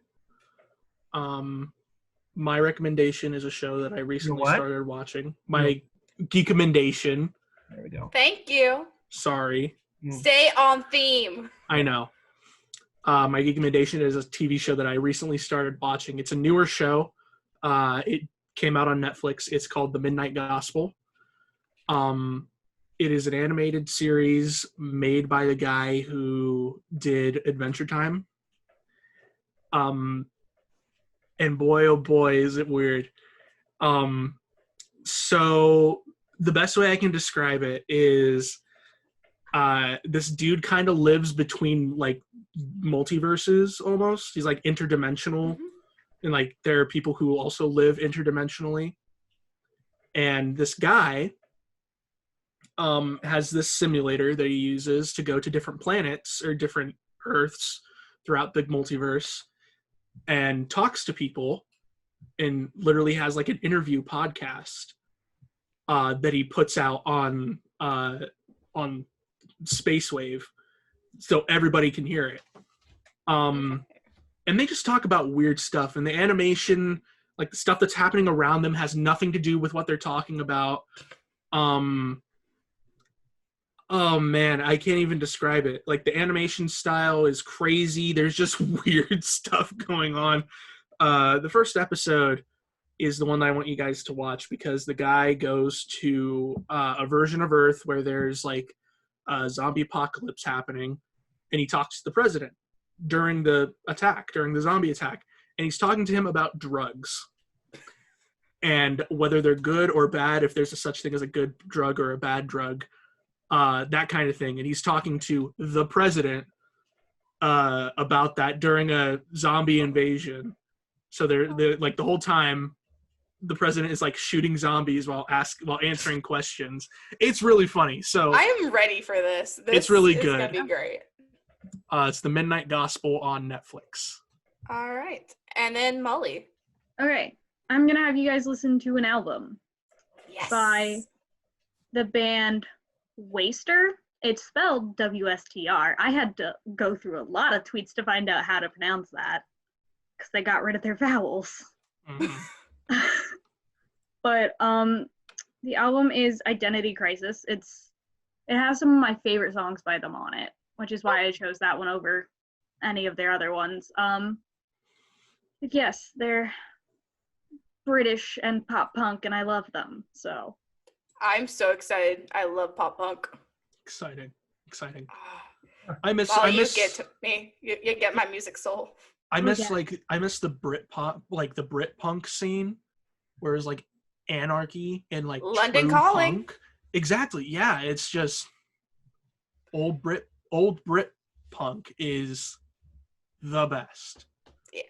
My recommendation is a show that I recently started watching. My geekamendation. There we go. Thank you. Sorry. Stay on theme. I know. My geekamendation is a TV show that I recently started watching. It's a newer show. It came out on Netflix. It's called The Midnight Gospel. It is an animated series made by the guy who did Adventure Time. And boy, oh boy, is it weird. So the best way I can describe it is this dude kind of lives between like multiverses almost. He's like interdimensional. And like there are people who also live interdimensionally. And this guy has this simulator that he uses to go to different planets or different Earths throughout the multiverse and talks to people and literally has like an interview podcast that he puts out on Spacewave so everybody can hear it. And they just talk about weird stuff, and the animation, like the stuff that's happening around them, has nothing to do with what they're talking about. Oh man, I can't even describe it. Like the animation style is crazy. There's just weird stuff going on. The first episode is the one that I want you guys to watch because the guy goes to a version of Earth where there's like a zombie apocalypse happening, and he talks to the president during the zombie attack, and he's talking to him about drugs and whether they're good or bad, if there's a such thing as a good drug or a bad drug. That kind of thing. And he's talking to the president about that during a zombie invasion. So they're like the whole time the president is like shooting zombies while answering questions. It's really funny. So I am ready for this. It's really good. It's gonna be great. It's The Midnight Gospel on Netflix. All right. And then Molly. Okay. I'm going to have you guys listen to an album by the band Waster. It's spelled WSTR. I had to go through a lot of tweets to find out how to pronounce that because they got rid of their vowels. But the album is Identity Crisis. It has some of my favorite songs by them on it, which is why I chose that one over any of their other ones. But yes, they're British and pop punk, and I love them. So I'm so excited. I love pop punk. Exciting. You get to me. You get my music soul. I miss the Brit pop, like the Brit punk scene, where it's like anarchy and like London true Calling. punk. Exactly. Yeah, it's just old Brit punk is the best. Yeah.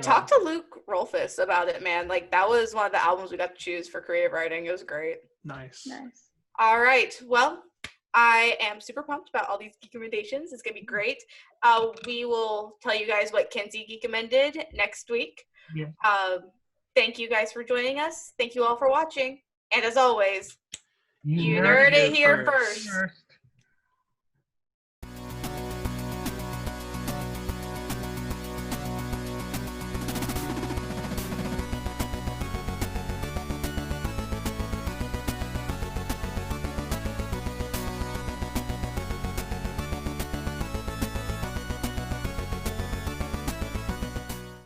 Talk to Luke Rolfus about it, man. Like that was one of the albums we got to choose for creative writing. It was great. Nice. All right. Well, I am super pumped about all these geek recommendations. It's gonna be great. We will tell you guys what Kenzie geek recommended next week. Yeah. Thank you guys for joining us. Thank you all for watching. And as always, You you nerd nerd it it here first. first.